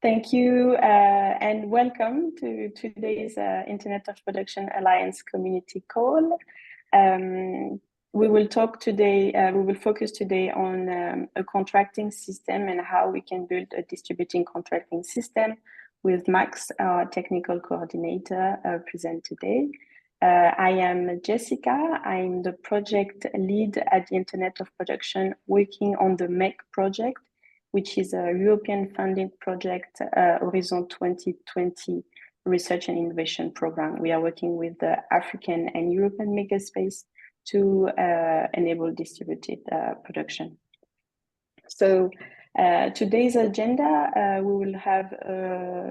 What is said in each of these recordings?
Thank you and welcome to today's Internet of Production Alliance community call. We will talk today, we will focus today on a contracting system and how we can build a distributing contracting system with Max, our technical coordinator, present today. I am Jessica. I'm the project lead at the Internet of Production working on the MEC project, which is a European funded project, Horizon 2020 Research and Innovation Program. We are working with the African and European makerspace to enable distributed production. So today's agenda, we will have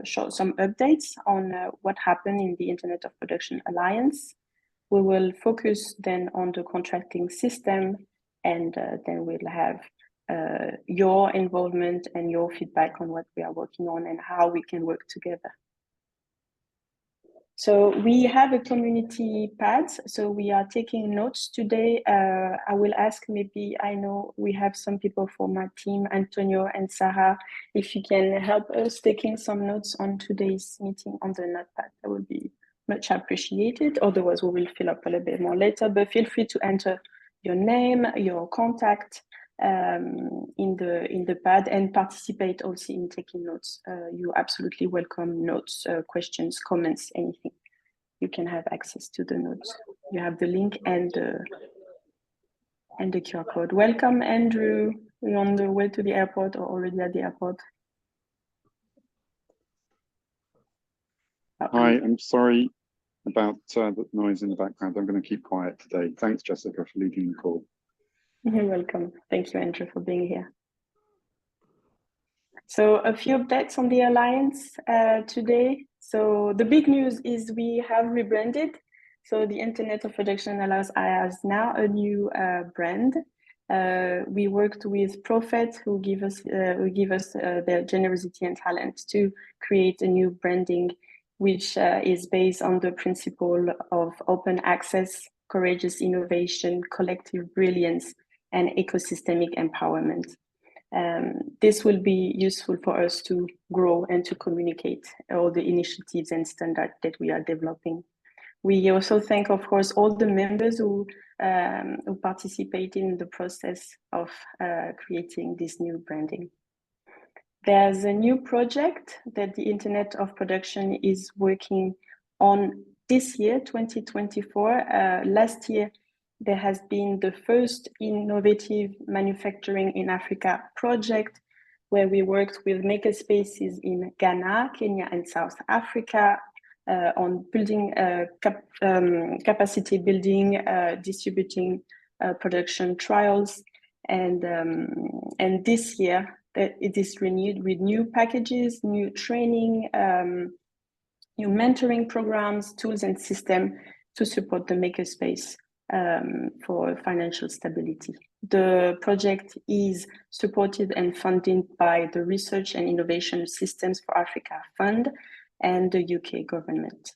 some updates on what happened in the Internet of Production Alliance. We will focus then on the contracting system, and then we'll have your involvement and your feedback on what we are working on and how we can work together. So we have a community pad, so we are taking notes today. I will ask, maybe, I know we have some people from my team, Antonio and Sarah, if you can help us taking some notes on today's meeting on the notepad, that would be much appreciated. Otherwise, we will fill up a little bit more later, but feel free to enter your name, your contact, in the pad, and participate also in taking notes. You absolutely welcome notes, questions, comments, anything. You can have access to the notes. You have the link and the QR code. Welcome, Andrew. We're on the way to the airport or already at the airport. Hi, I'm sorry about the noise in the background. I'm going to keep quiet today. Thanks, Jessica, for leading the call. You're welcome. Thank you, Andrew, for being here. So a few updates on the Alliance today. So the big news is we have rebranded. So the Internet of Production Alliance has now a new brand. We worked with Prophet, who give us their generosity and talent to create a new branding, which is based on the principle of open access, courageous innovation, collective brilliance, and ecosystemic empowerment. This will be useful for us to grow and to communicate all the initiatives and standards that we are developing. We also thank, of course, all the members who participated in the process of creating this new branding. There's a new project that the Internet of Production is working on this year, 2024. Last year, there has been the first innovative manufacturing in Africa project, where we worked with makerspaces in Ghana, Kenya, and South Africa on building capacity building, distributing production trials, and this year it is renewed with new packages, new training, new mentoring programs, tools, and system to support the makerspace for financial stability. The project is supported and funded by the Research and Innovation Systems for Africa Fund and the UK government.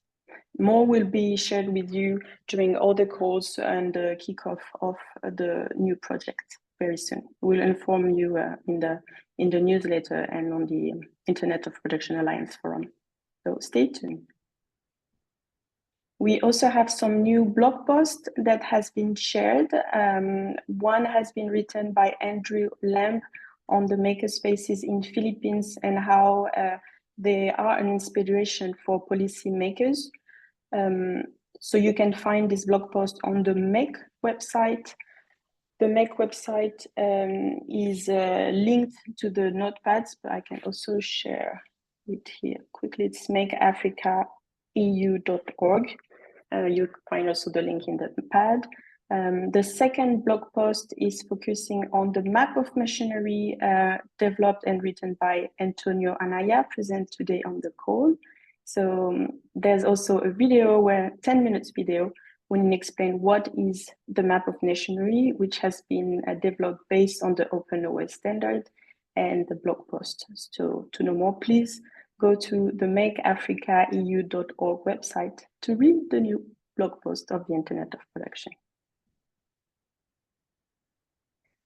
More will be shared with you during all the calls and the kickoff of the new project very soon. We'll inform you in the newsletter and on the Internet of Production Alliance forum. So stay tuned. We also have some new blog posts that has been shared. One has been written by Andrew Lamb on the makerspaces in Philippines and how they are an inspiration for policy makers. So you can find this blog post on the MEC website. The MEC website is linked to the notepads, but I can also share it here quickly. It's makeafricaeu.org. You find also the link in the pad. The second blog post is focusing on the map of machinery developed and written by Antonio Anaya, present today on the call. So there's also a video, 10 minutes video, when you explain what is the map of machinery, which has been developed based on the Open OS standard, and the blog post. So to know more, please go to the makeafricaeu.org website to read the new blog post of the Internet of Production.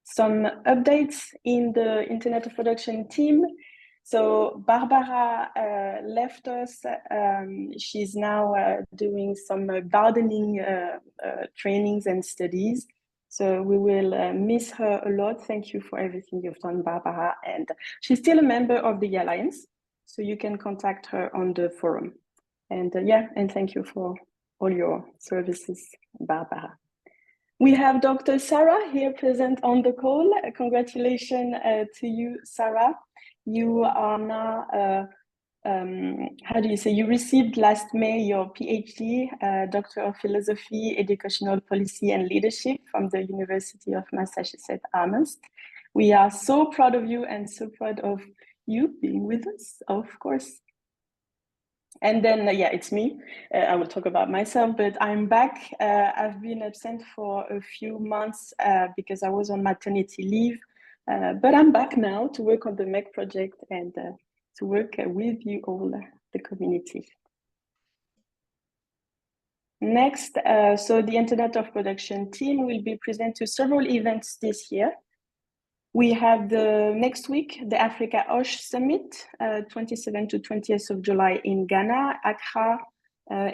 Some updates in the Internet of Production team. So Barbara left us. She's now doing some gardening trainings and studies. So we will miss her a lot. Thank you for everything you've done, Barbara. And she's still a member of the Alliance, so you can contact her on the forum. And yeah, and thank you for all your services, Barbara. We have Dr. Sarah here present on the call. Congratulations to you, Sarah. You are now, how do you say, you received last May your PhD, Doctor of Philosophy, Educational Policy and Leadership from the University of Massachusetts Amherst. We are so proud of you and so proud of you being with us, of course. And then, yeah, it's me. I will talk about myself, but I'm back. I've been absent for a few months because I was on maternity leave. But I'm back now to work on the MEC project and to work with you all, the community. Next, so the Internet of Production team will be present to several events this year. We have the next week, the Africa OSH Summit, 27th to 20th of July in Ghana, Accra.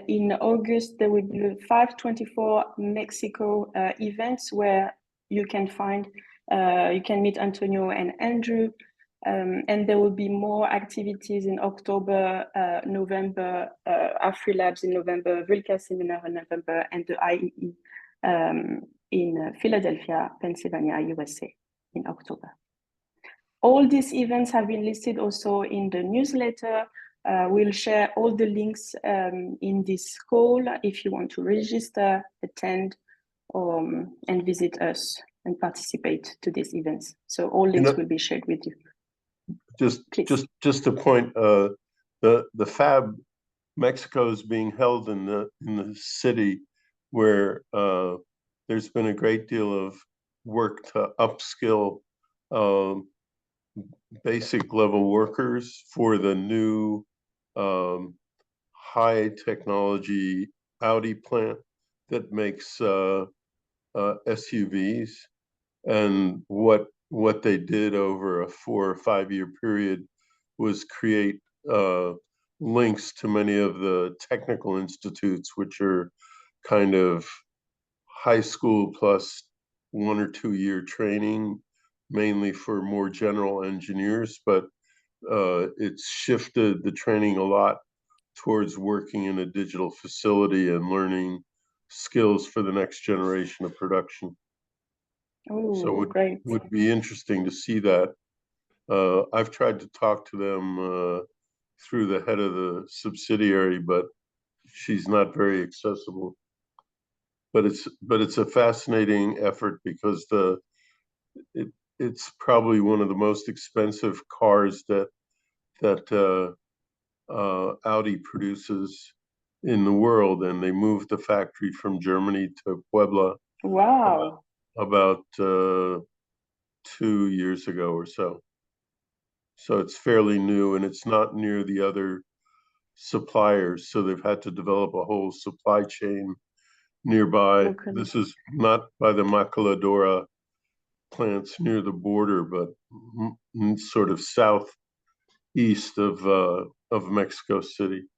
In August, there will be the 524 Mexico events where you can find, you can meet Antonio and Andrew. And there will be more activities in October, November, AfriLabs in November, Vulca Seminar in November, and the IEE in Philadelphia, Pennsylvania, USA in October. All these events have been listed also in the newsletter. We'll share all the links in this call if you want to register, attend, and visit us and participate to these events. So all links will be shared with you. Just a point, the Fab Mexico is being held in the city where there's been a great deal of work to upskill basic level workers for the new high technology Audi plant that makes SUVs. And what they did over a 4 or 5 year period was create links to many of the technical institutes, which are kind of high school plus 1 or 2 year training, mainly for more general engineers, but it's shifted the training a lot towards working in a digital facility and learning skills for the next generation of production. Oh, so great. would be interesting to see that. I've tried to talk to them through the head of the subsidiary, but she's not very accessible. But it's a fascinating effort because it's probably one of the most expensive cars that Audi produces in the world, and they moved the factory from Germany to Puebla. Wow. About 2 years ago or so. So it's fairly new, and it's not near the other suppliers. So they've had to develop a whole supply chain nearby. Okay. This is not by the Maquiladora plants near the border, but sort of southeast of Mexico City.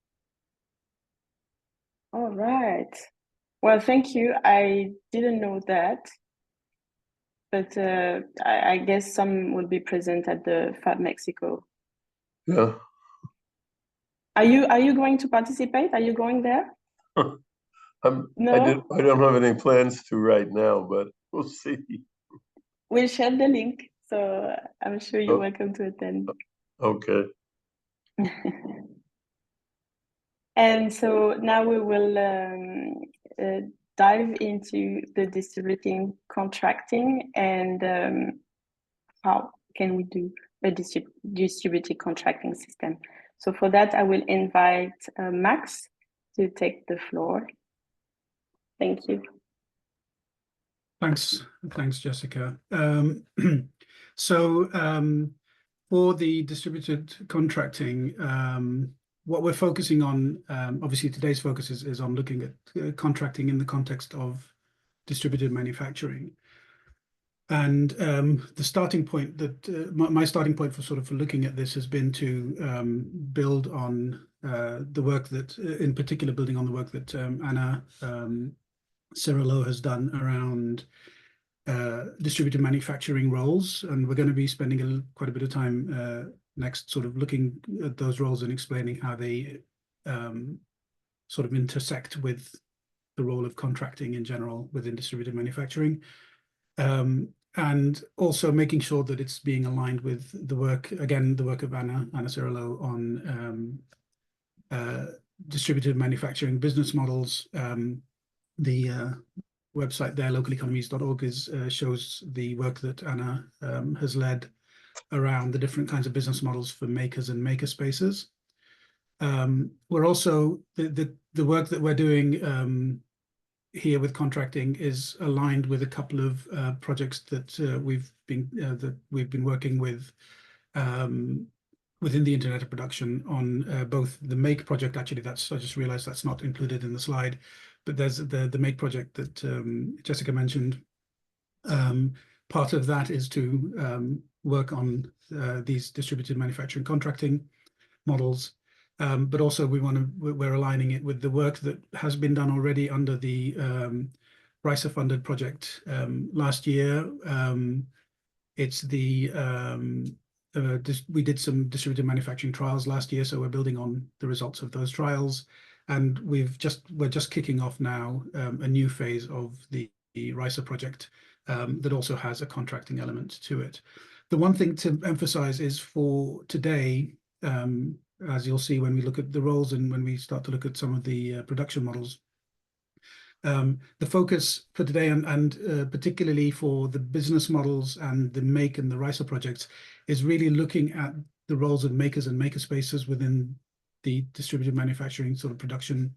All right. Well, thank you. I didn't know that, but I guess some will be present at the Fab Mexico. Yeah. Are you going to participate? Are you going there? No? I don't have any plans to right now, but we'll see. We'll share the link, so I'm sure you're welcome to attend. Okay. And so now we will dive into the distributing contracting and how can we do a distributed contracting system. So for that, I will invite Max to take the floor. Thank you. Thanks, Jessica. For the distributed contracting, what we're focusing on, obviously today's focus is on looking at contracting in the context of distributed manufacturing. And the starting point that my starting point for looking at this has been to build on the work that, in particular, building on the work that Anna Cirillo has done around distributed manufacturing roles, and we're going to be spending quite a bit of time next sort of looking at those roles and explaining how they sort of intersect with the role of contracting in general within distributed manufacturing. And also making sure that it's being aligned with the work, again, the work of Anna Cirillo on distributed manufacturing business models. The website there, localeconomies.org, shows the work that Anna has led around the different kinds of business models for makers and maker spaces. We're also, the work that we're doing here with contracting is aligned with a couple of projects that we've been working with within the Internet of Production on both the MAKE project. Actually, I just realized that's not included in the slide, but there's the MAKE project that Jessica mentioned. Part of that is to work on these distributed manufacturing contracting models. But also we're aligning it with the work that has been done already under the RISA funded project last year. It's the we did some distributed manufacturing trials last year, so we're building on the results of those trials, and we're just kicking off now a new phase of the RISA project that also has a contracting element to it. The one thing to emphasize is for today, as you'll see when we look at the roles and when we start to look at some of the production models, the focus for today and particularly for the business models and the MAKE and the RISA projects is really looking at the roles of makers and maker spaces within the distributed manufacturing sort of production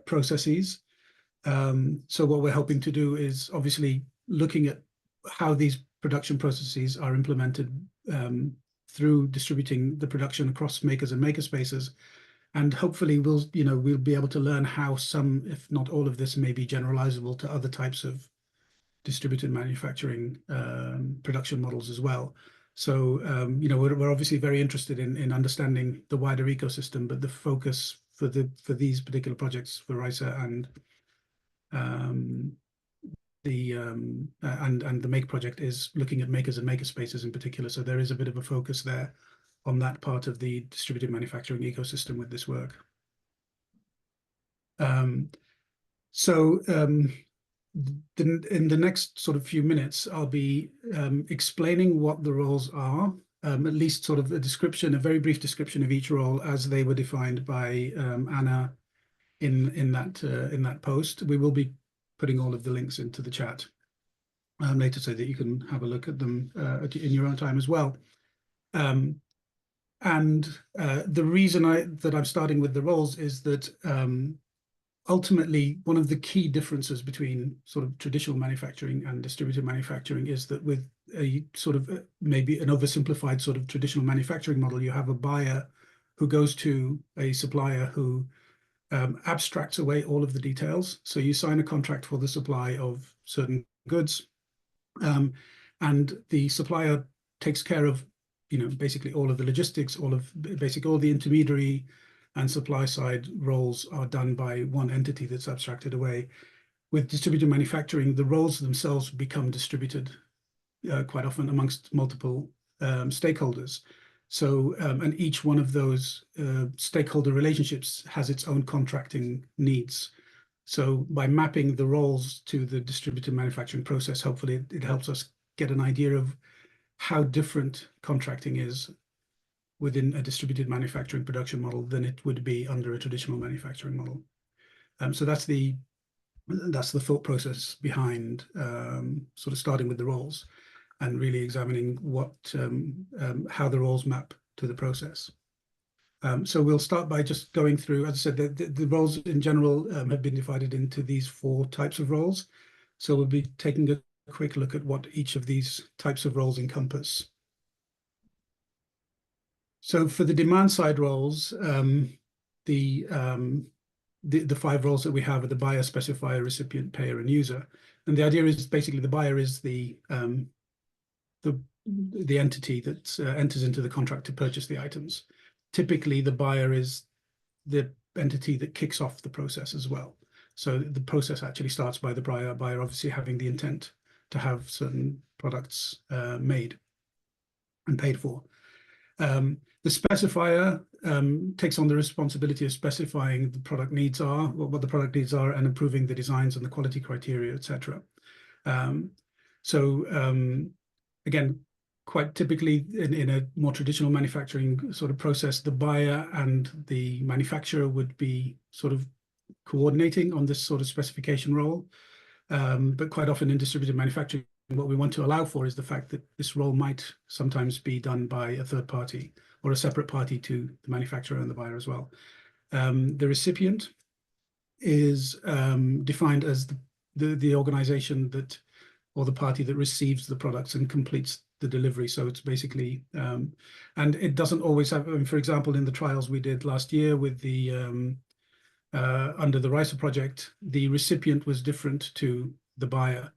processes. So what we're hoping to do is obviously looking at how these production processes are implemented through distributing the production across makers and maker spaces, and hopefully we'll be able to learn how some, if not all of this, may be generalizable to other types of distributed manufacturing production models as well. So we're obviously very interested in understanding the wider ecosystem, but the focus for these particular projects for RISA and the MAKE project is looking at makers and maker spaces in particular. So there is a bit of a focus there on that part of the distributed manufacturing ecosystem with this work. In the next sort of few minutes, I'll be explaining what the roles are, at least sort of a very brief description of each role as they were defined by Anna in that post. We will be putting all of the links into the chat later so that you can have a look at them in your own time as well. And the reason that I'm starting with the roles is that ultimately one of the key differences between sort of traditional manufacturing and distributed manufacturing is that with a sort of maybe an oversimplified sort of traditional manufacturing model, you have a buyer who goes to a supplier who abstracts away all of the details. So you sign a contract for the supply of certain goods, and the supplier takes care of basically all of the logistics, all the intermediary and supply side roles are done by one entity that's abstracted away. With distributed manufacturing, the roles themselves become distributed quite often amongst multiple stakeholders. So, and each one of those stakeholder relationships has its own contracting needs. So by mapping the roles to the distributed manufacturing process, hopefully it helps us get an idea of how different contracting is within a distributed manufacturing production model than it would be under a traditional manufacturing model. So that's the thought process behind sort of starting with the roles and really examining how the roles map to the process. So we'll start by just going through, as I said, the roles in general have been divided into these 4 types of roles. So we'll be taking a quick look at what each of these types of roles encompass. So for the demand side roles, the 5 roles that we have are the buyer, specifier, recipient, payer, and user. And the idea is basically the buyer is the entity that enters into the contract to purchase the items. Typically, the buyer is the entity that kicks off the process as well. So the process actually starts by the buyer obviously having the intent to have certain products made and paid for. The specifier takes on the responsibility of specifying the product needs are, what the product needs are, and improving the designs and the quality criteria, etc. Again, quite typically in a more traditional manufacturing sort of process, the buyer and the manufacturer would be sort of coordinating on this sort of specification role. But quite often in distributed manufacturing, what we want to allow for is the fact that this role might sometimes be done by a third party or a separate party to the manufacturer and the buyer as well. The recipient is defined as the organization that, or the party that receives the products and completes the delivery. So it's basically, and it doesn't always have, I mean, for example, in the trials we did last year with the, under the RISA project, the recipient was different to the buyer.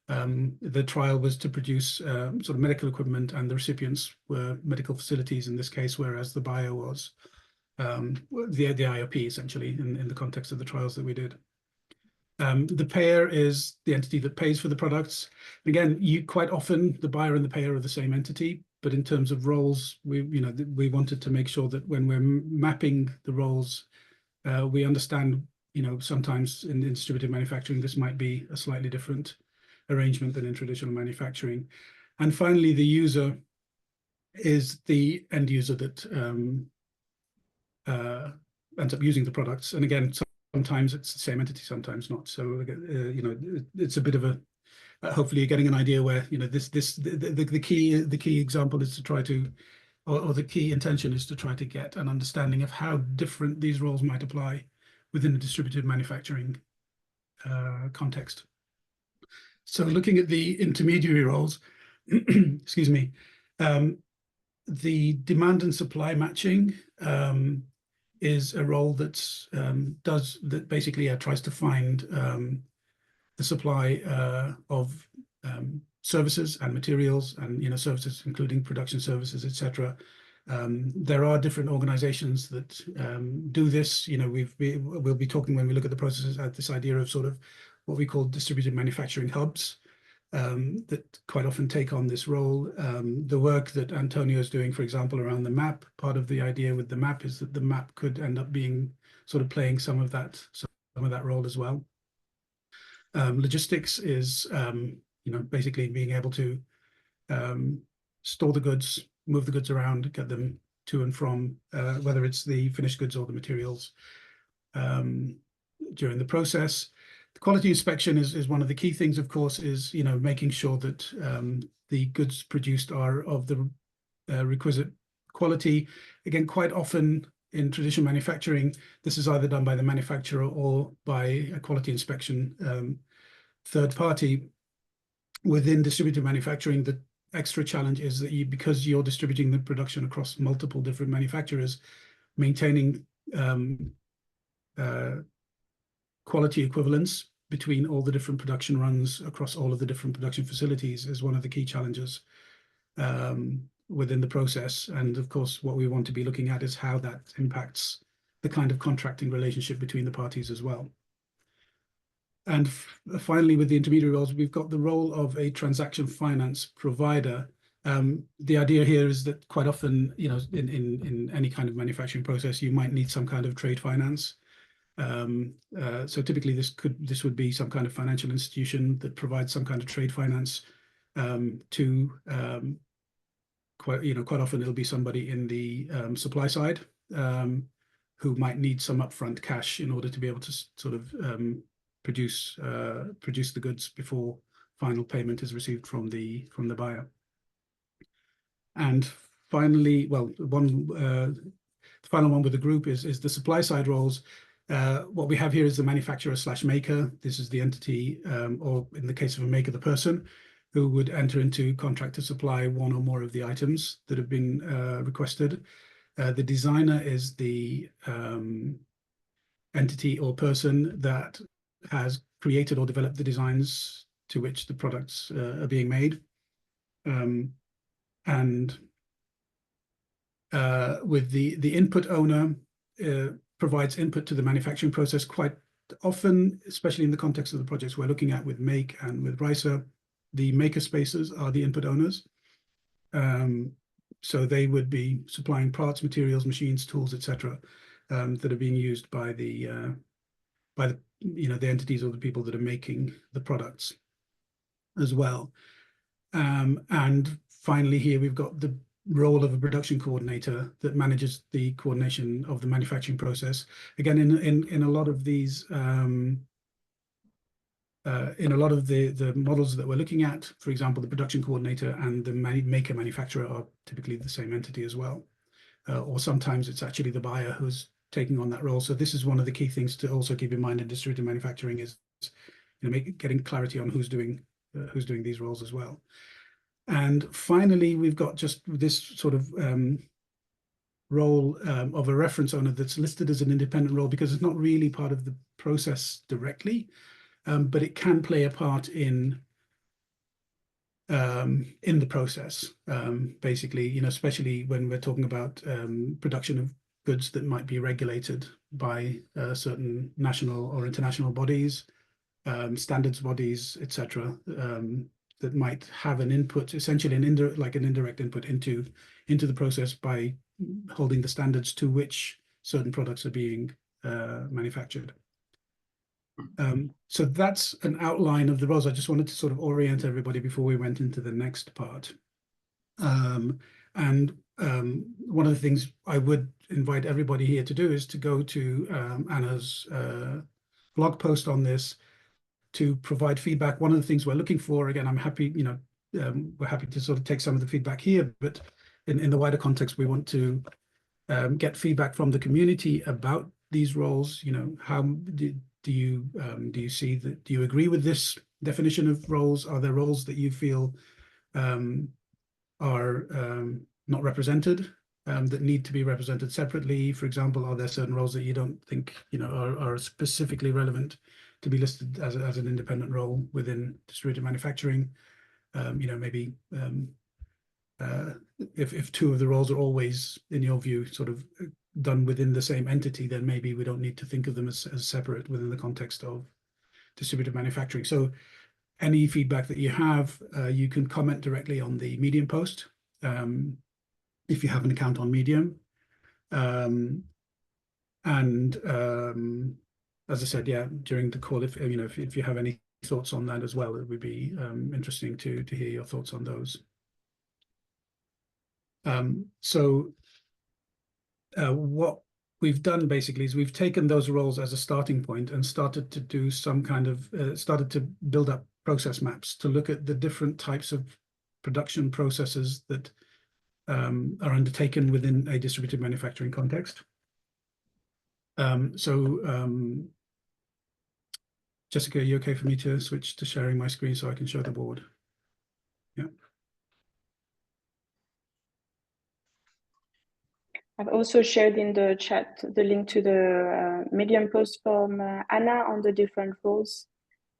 The trial was to produce sort of medical equipment, and the recipients were medical facilities in this case, whereas the buyer was the IOP essentially in the context of the trials that we did. The payer is the entity that pays for the products. Again, quite often the buyer and the payer are the same entity, but in terms of roles, we wanted to make sure that when we're mapping the roles, we understand, sometimes in distributed manufacturing, this might be a slightly different arrangement than in traditional manufacturing. And finally, the user is the end user that ends up using the products. And again, sometimes it's the same entity, sometimes not. So, it's a bit of a, hopefully you're getting an idea where, the key example is to try to, or the key intention is to try to get an understanding of how different these roles might apply within a distributed manufacturing context. So looking at the intermediary roles, excuse me, the demand and supply matching is a role that's that basically tries to find the supply of services and materials, and services including production services, etc. There are different organizations that do this. We'll be talking when we look at the processes at this idea of sort of what we call distributed manufacturing hubs that quite often take on this role. The work that Antonio is doing, for example, around the map, part of the idea with the map is that the map could end up being sort of playing some of that role as well. Logistics is, basically being able to store the goods, move the goods around, get them to and from, whether it's the finished goods or the materials during the process. The quality inspection is one of the key things, of course, is, making sure that the goods produced are of the requisite quality. Again, quite often in traditional manufacturing, this is either done by the manufacturer or by a quality inspection third party. Within distributed manufacturing, the extra challenge is that because you're distributing the production across multiple different manufacturers, maintaining quality equivalence between all the different production runs across all of the different production facilities is one of the key challenges within the process. And of course, what we want to be looking at is how that impacts the kind of contracting relationship between the parties as well. And finally, with the intermediary roles, we've got the role of a transaction finance provider. The idea here is that quite often, in any kind of manufacturing process, you might need some kind of trade finance. So typically this would be some kind of financial institution that provides some kind of trade finance to quite often it'll be somebody in the supply side who might need some upfront cash in order to be able to sort of produce the goods before final payment is received from the buyer. And finally, the final one with the group is the supply side roles. What we have here is the manufacturer/maker. This is the entity, or in the case of a maker, the person who would enter into contract to supply one or more of the items that have been requested. The designer is the entity or person that has created or developed the designs to which the products are being made. And with the input owner provides input to the manufacturing process quite often, especially in the context of the projects we're looking at with Make and with RISA. The maker spaces are the input owners. So they would be supplying parts, materials, machines, tools, etc., that are being used by the the entities or the people that are making the products as well. And finally, here we've got the role of a production coordinator that manages the coordination of the manufacturing process. Again, in a lot of these, in a lot of the models that we're looking at, for example, the production coordinator and the maker manufacturer are typically the same entity as well. Or sometimes it's actually the buyer who's taking on that role. So this is one of the key things to also keep in mind in distributed manufacturing is, getting clarity on who's doing these roles as well. And finally, we've got just this sort of role of a reference owner that's listed as an independent role because it's not really part of the process directly, but it can play a part in the process, basically, especially when we're talking about production of goods that might be regulated by certain national or international bodies, standards bodies, etc., that might have an input, essentially an indirect input into the process by holding the standards to which certain products are being manufactured. So that's an outline of the roles. I just wanted to sort of orient everybody before we went into the next part. And one of the things I would invite everybody here to do is to go to Anna's blog post on this to provide feedback. One of the things we're looking for, again, I'm happy, we're happy to sort of take some of the feedback here, but in the wider context, we want to get feedback from the community about these roles. How do you see that? Do you agree with this definition of roles? Are there roles that you feel are not represented, that need to be represented separately? For example, are there certain roles that you don't think are specifically relevant to be listed as an independent role within distributed manufacturing? Maybe if two of the roles are always, in your view, sort of done within the same entity, then maybe we don't need to think of them as separate within the context of distributed manufacturing. So any feedback that you have, you can comment directly on the Medium post if you have an account on Medium. As I said, during the call, if you have any thoughts on that as well, it would be interesting to hear your thoughts on those. What we've done basically is we've taken those roles as a starting point and started to do some kind of started to build up process maps to look at the different types of production processes that are undertaken within a distributed manufacturing context. Jessica, are you okay for me to switch to sharing my screen so I can show the board? Yeah. I've also shared in the chat the link to the Medium post from Anna on the different roles.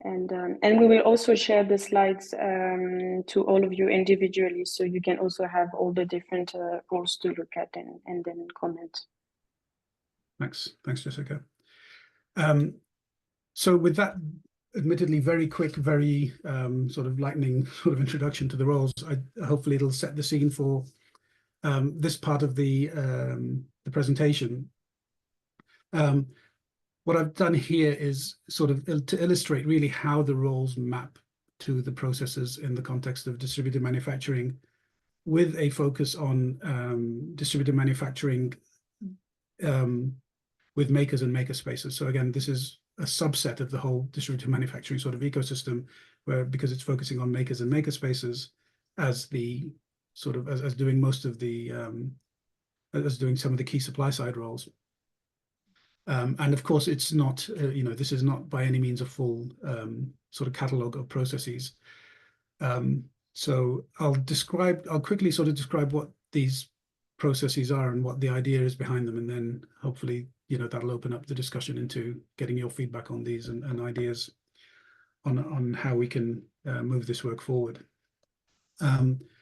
And we will also share the slides to all of you individually, so you can also have all the different roles to look at and then comment. Thanks, Jessica. So with that, admittedly very quick, very sort of lightning sort of introduction to the roles, hopefully it'll set the scene for this part of the presentation. What I've done here is sort of to illustrate really how the roles map to the processes in the context of distributed manufacturing, with a focus on distributed manufacturing with makers and maker spaces. So again, this is a subset of the whole distributed manufacturing sort of ecosystem, where because it's focusing on makers and maker spaces as the sort of as doing most of the as doing some of the key supply side roles. And of course, it's not, this is not by any means a full sort of catalog of processes. So I'll quickly sort of describe what these processes are and what the idea is behind them. And then hopefully, that'll open up the discussion into getting your feedback on these and ideas on how we can move this work forward.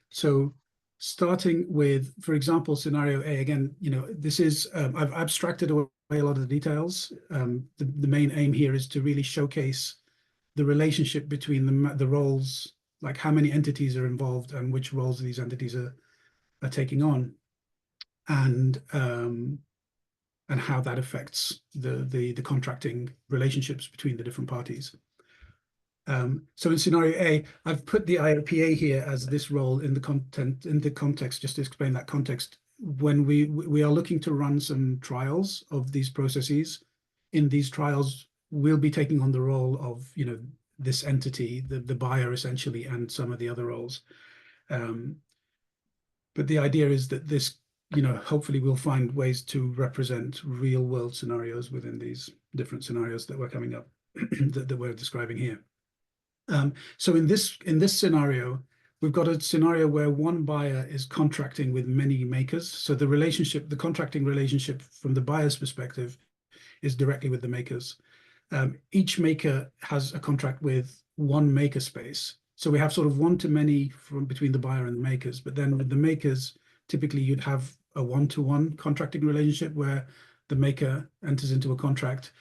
So starting with, for example, scenario A, again, this is, I've abstracted away a lot of the details. The main aim here is to really showcase the relationship between the roles, like how many entities are involved and which roles these entities are taking on, and how that affects the contracting relationships between the different parties. So in scenario A, I've put the IOPA here as this role in the context, just to explain that context. When we are looking to run some trials of these processes, in these trials, we'll be taking on the role of, this entity, the buyer essentially, and some of the other roles. But the idea is that this, hopefully we'll find ways to represent real world scenarios within these different scenarios that we're coming up, that we're describing here. So in this scenario, we've got a scenario where one buyer is contracting with many makers. So the contracting relationship from the buyer's perspective is directly with the makers. Each maker has a contract with one makerspace. So we have sort of one-to-many between the buyer and the makers. But then with the makers, typically you'd have a one-to-one contracting relationship where the maker enters into a contract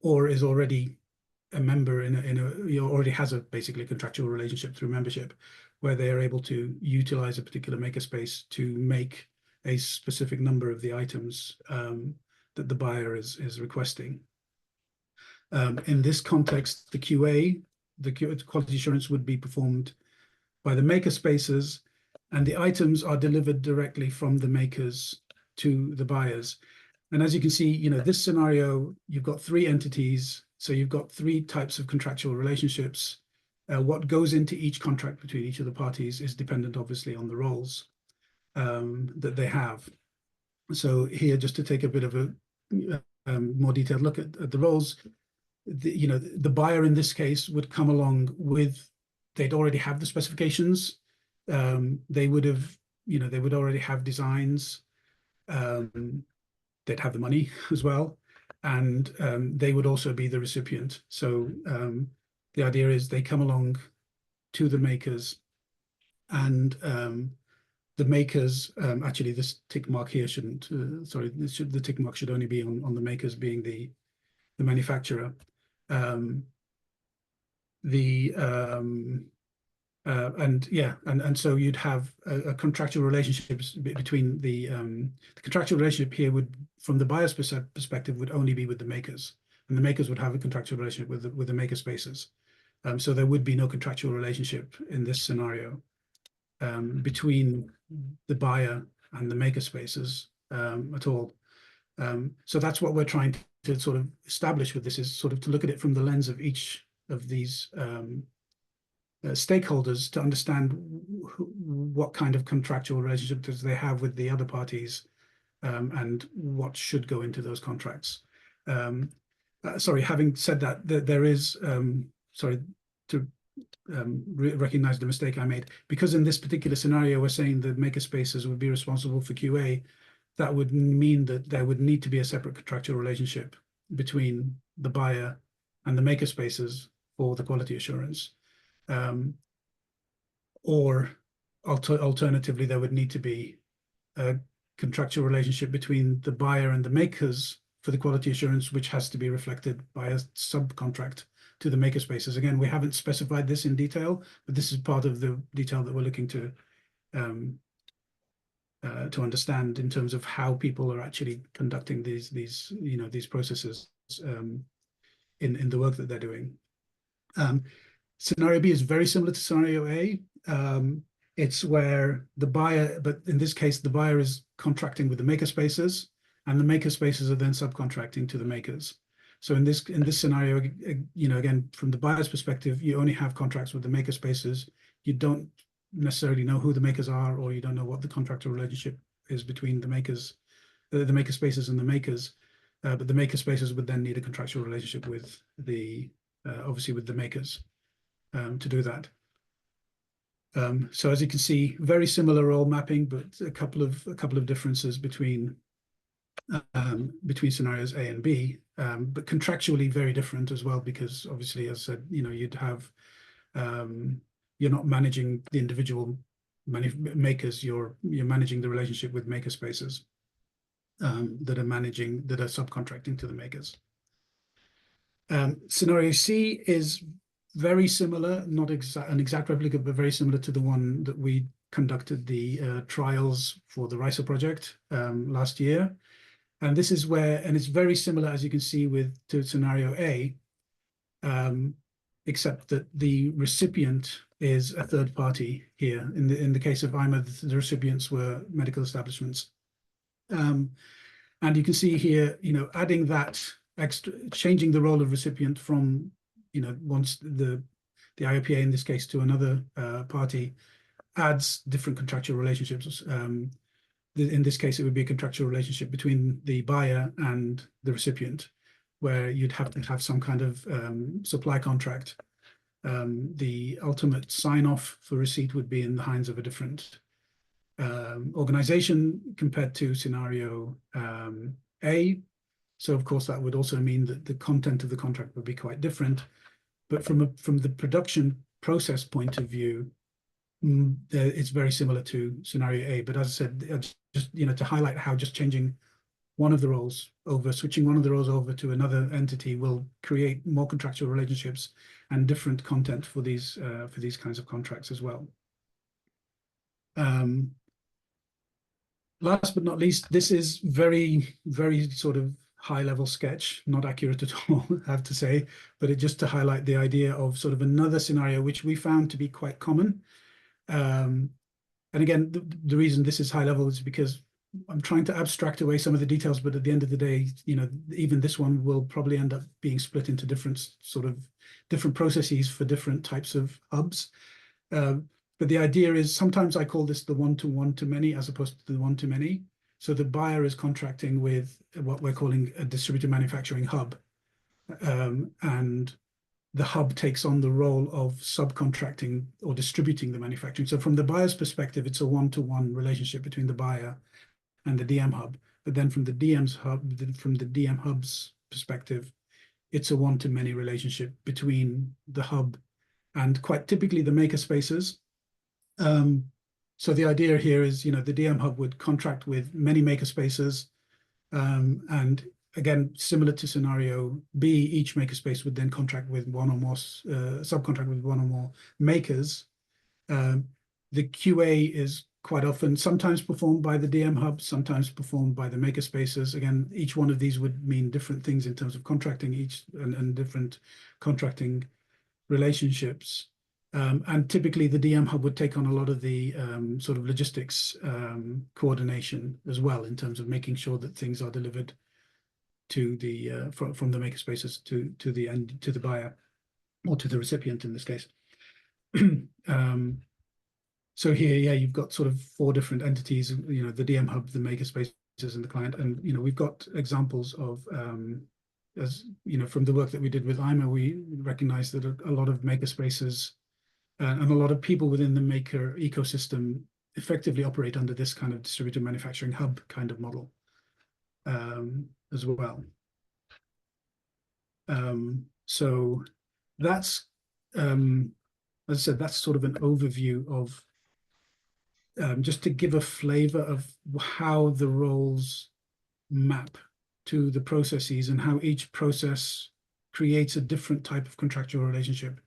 or is already a member already has basically a contractual relationship through membership, where they are able to utilize a particular makerspace to make a specific number of the items that the buyer is requesting. In this context, the QA, the quality assurance, would be performed by the makerspaces, and the items are delivered directly from the makers to the buyers. And as you can see, this scenario, you've got three entities. So you've got three types of contractual relationships. What goes into each contract between each of the parties is dependent, obviously, on the roles that they have. So here, just to take a bit of a more detailed look at the roles, the buyer in this case would come along with, they'd already have the specifications. They would already have designs. They'd have the money as well. And they would also be the recipient. So the idea is they come along to the makers, and the makers, actually this tick mark here shouldn't, the tick mark should only be on the makers being the manufacturer. And so you'd have a contractual relationships between the contractual relationship here would, from the buyer's perspective, would only be with the makers, and the makers would have a contractual relationship with the maker spaces. So there would be no contractual relationship in this scenario between the buyer and the maker spaces at all. So that's what we're trying to sort of establish with this, is sort of to look at it from the lens of each of these stakeholders, to understand what kind of contractual relationship does they have with the other parties, and what should go into those contracts. Sorry, having said that, there is, to recognize the mistake I made, because in this particular scenario, we're saying the makerspaces would be responsible for QA. That would mean that there would need to be a separate contractual relationship between the buyer and the makerspaces for the quality assurance. Or alternatively, there would need to be a contractual relationship between the buyer and the makers for the quality assurance, which has to be reflected by a subcontract to the makerspaces. Again, we haven't specified this in detail, but this is part of the detail that we're looking to understand in terms of how people are actually conducting these processes in the work that they're doing. Scenario B is very similar to scenario A. It's where the buyer, but in this case, the buyer is contracting with the makerspaces, and the makerspaces are then subcontracting to the makers. So in this scenario, again, from the buyer's perspective, you only have contracts with the makerspaces. You don't necessarily know who the makers are, or you don't know what the contractual relationship is between the makers, the makerspaces and the makers. But the makerspaces would then need a contractual relationship with obviously with the makers to do that. So as you can see, very similar role mapping, but a couple of differences between scenarios A and B, but contractually very different as well, because obviously, as I said, you'd have you're not managing the individual makers, you're managing the relationship with makerspaces that are subcontracting to the makers. Scenario C is very similar, not an exact replica, but very similar to the one that we conducted the trials for the RISA project last year. And this is where, and it's very similar, as you can see, to scenario A, except that the recipient is a third party here. In the case of IMA, the recipients were medical establishments. And you can see here, adding that extra, changing the role of recipient from, once the IOPA in this case to another party adds different contractual relationships. In this case, it would be a contractual relationship between the buyer and the recipient, where you'd have to have some kind of supply contract. The ultimate sign-off for receipt would be in the hands of a different organization compared to scenario A. So, of course, that would also mean that the content of the contract would be quite different. But from the production process point of view, it's very similar to scenario A. But as I said, just to highlight how just changing one of the roles over, switching one of the roles over to another entity will create more contractual relationships and different content for these kinds of contracts as well. Last but not least, this is very, very sort of high-level sketch, not accurate at all, I have to say, but it just to highlight the idea of sort of another scenario which we found to be quite common. And again, the reason this is high level is because I'm trying to abstract away some of the details, but at the end of the day, even this one will probably end up being split into different processes for different types of hubs. But the idea is, sometimes I call this the one-to-one-to-many as opposed to the one-to-many. So the buyer is contracting with what we're calling a distributed manufacturing hub. And the hub takes on the role of subcontracting or distributing the manufacturing. So from the buyer's perspective, it's a one-to-one relationship between the buyer and the DM hub. But then from the DM hub's perspective, it's a one-to-many relationship between the hub and quite typically the maker spaces. So the idea here is, the DM hub would contract with many maker spaces, and again, similar to scenario B, each makerspace would then contract with one or more, subcontract with one or more makers. The QA is quite often sometimes performed by the DM hub, sometimes performed by the makerspaces. Again, each one of these would mean different things in terms of contracting and different contracting relationships. And typically the DM hub would take on a lot of the sort of logistics coordination as well, in terms of making sure that things are delivered to the from the makerspaces to the end, to the buyer or to the recipient in this case. So here, yeah, you've got sort of 4 different entities, the DM hub, the makerspaces, and the client. And we've got examples of as from the work that we did with IMA, we recognized that a lot of makerspaces and a lot of people within the maker ecosystem effectively operate under this kind of distributed manufacturing hub kind of model as well. So that's, as I said, that's sort of an overview of just to give a flavor of how the roles map to the processes and how each process creates a different type of contractual relationship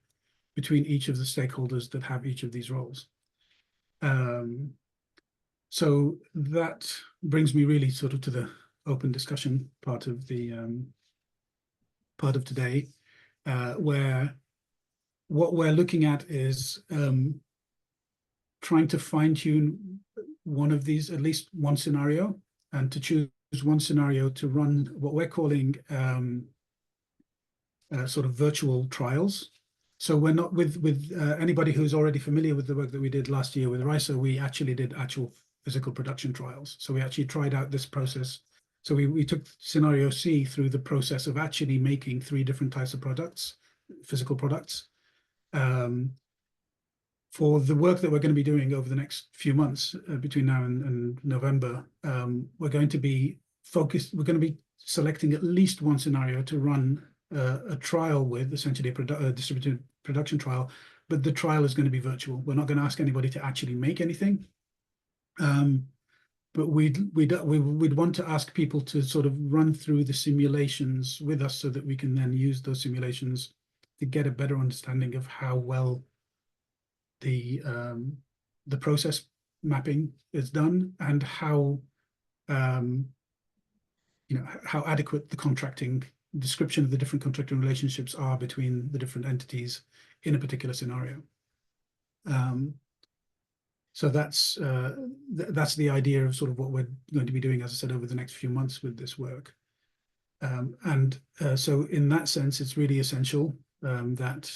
between each of the stakeholders that have each of these roles. So that brings me really sort of to the open discussion part of the part of today, where what we're looking at is trying to fine-tune one of these, at least one scenario, and to choose one scenario to run what we're calling sort of virtual trials. So we're not with anybody who's already familiar with the work that we did last year with RISA. We actually did actual physical production trials. So we actually tried out this process. So we took scenario C through the process of actually making 3 different types of products, physical products. For the work that we're going to be doing over the next few months, between now and November, we're going to be focused. We're going to be selecting at least one scenario to run a trial with, essentially a distributed production trial, but the trial is going to be virtual. We're not going to ask anybody to actually make anything. But we'd want to ask people to sort of run through the simulations with us so that we can then use those simulations to get a better understanding of how well the process mapping is done, and how how adequate the contracting description of the different contracting relationships are between the different entities in a particular scenario. So that's the idea of sort of what we're going to be doing, as I said, over the next few months with this work. So in that sense, it's really essential that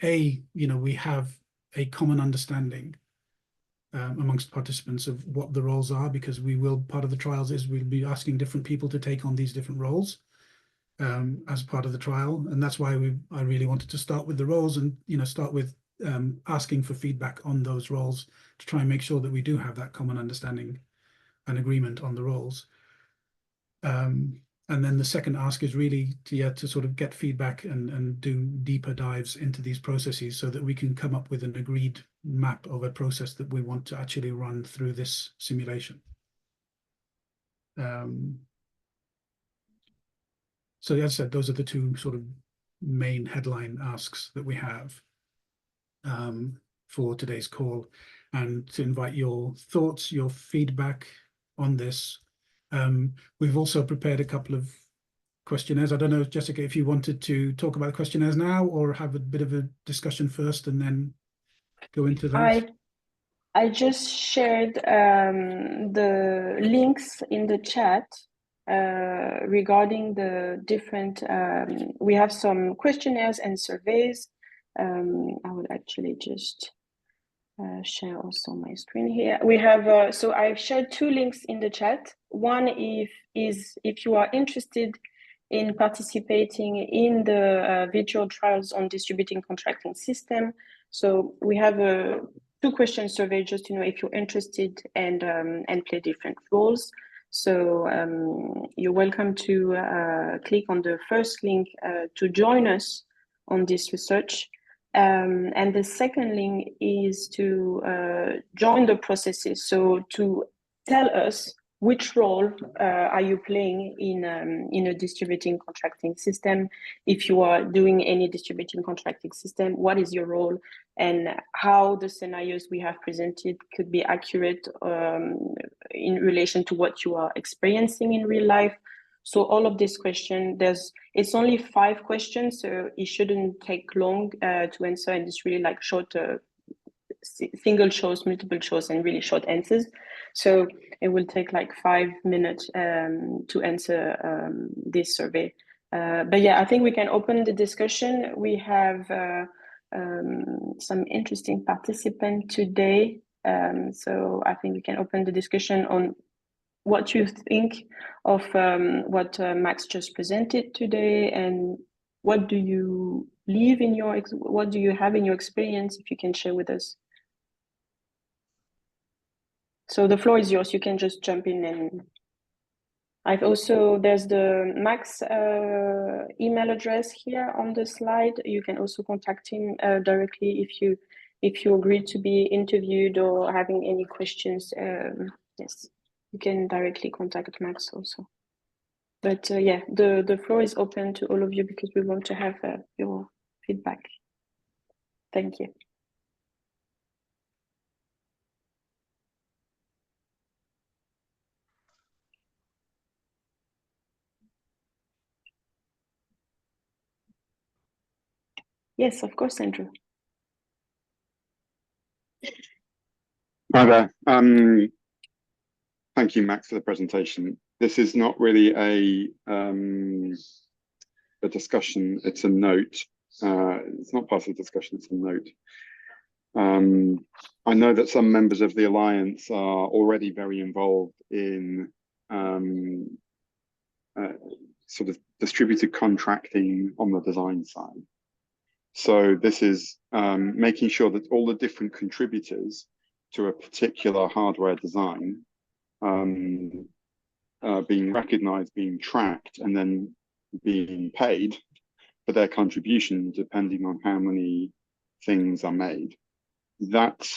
we have a common understanding amongst participants of what the roles are, because part of the trials is we'll be asking different people to take on these different roles as part of the trial. And that's why I really wanted to start with the roles and, start with asking for feedback on those roles to try and make sure that we do have that common understanding and agreement on the roles. And then the second ask is really to sort of get feedback and do deeper dives into these processes so that we can come up with an agreed map of a process that we want to actually run through this simulation. So as I said, those are the two sort of main headline asks that we have for today's call, and to invite your thoughts, your feedback on this. We've also prepared a couple of questionnaires. I don't know, Jessica, if you wanted to talk about the questionnaires now or have a bit of a discussion first and then go into that. I just shared the links in the chat regarding the different, we have some questionnaires and surveys. I will actually just share also my screen here. We have, so I've shared two links in the chat. One is if you are interested in participating in the virtual trials on distributing contracting system. So we have a 2-question survey just to know if you're interested and play different roles. So you're welcome to click on the first link to join us on this research. And the second link is to join the processes. So to tell us which role are you playing in a distributing contracting system. If you are doing any distributing contracting system, what is your role, and how the scenarios we have presented could be accurate in relation to what you are experiencing in real life. So all of this question, it's only 5 questions, so it shouldn't take long to answer, and it's really like short single choice, multiple choice, and really short answers. So it will take like 5 minutes to answer this survey. But yeah, I think we can open the discussion. We have some interesting participants today. So I think we can open the discussion on what you think of what Max just presented today, and what do you leave in your, what do you have in your experience, if you can share with us. So the floor is yours. You can just jump in, and I've also, there's the Max email address here on the slide. You can also contact him directly if you agree to be interviewed or having any questions. Yes, you can directly contact Max also. But yeah, the floor is open to all of you because we want to have your feedback. Thank you. Yes, of course, Andrew. Hi there. Thank you, Max, for the presentation. This is not really a discussion, it's a note. It's not part of the discussion, it's a note. I know that some members of the Alliance are already very involved in sort of distributed contracting on the design side. So this is making sure that all the different contributors to a particular hardware design being recognized, being tracked, and then being paid for their contribution, depending on how many things are made. That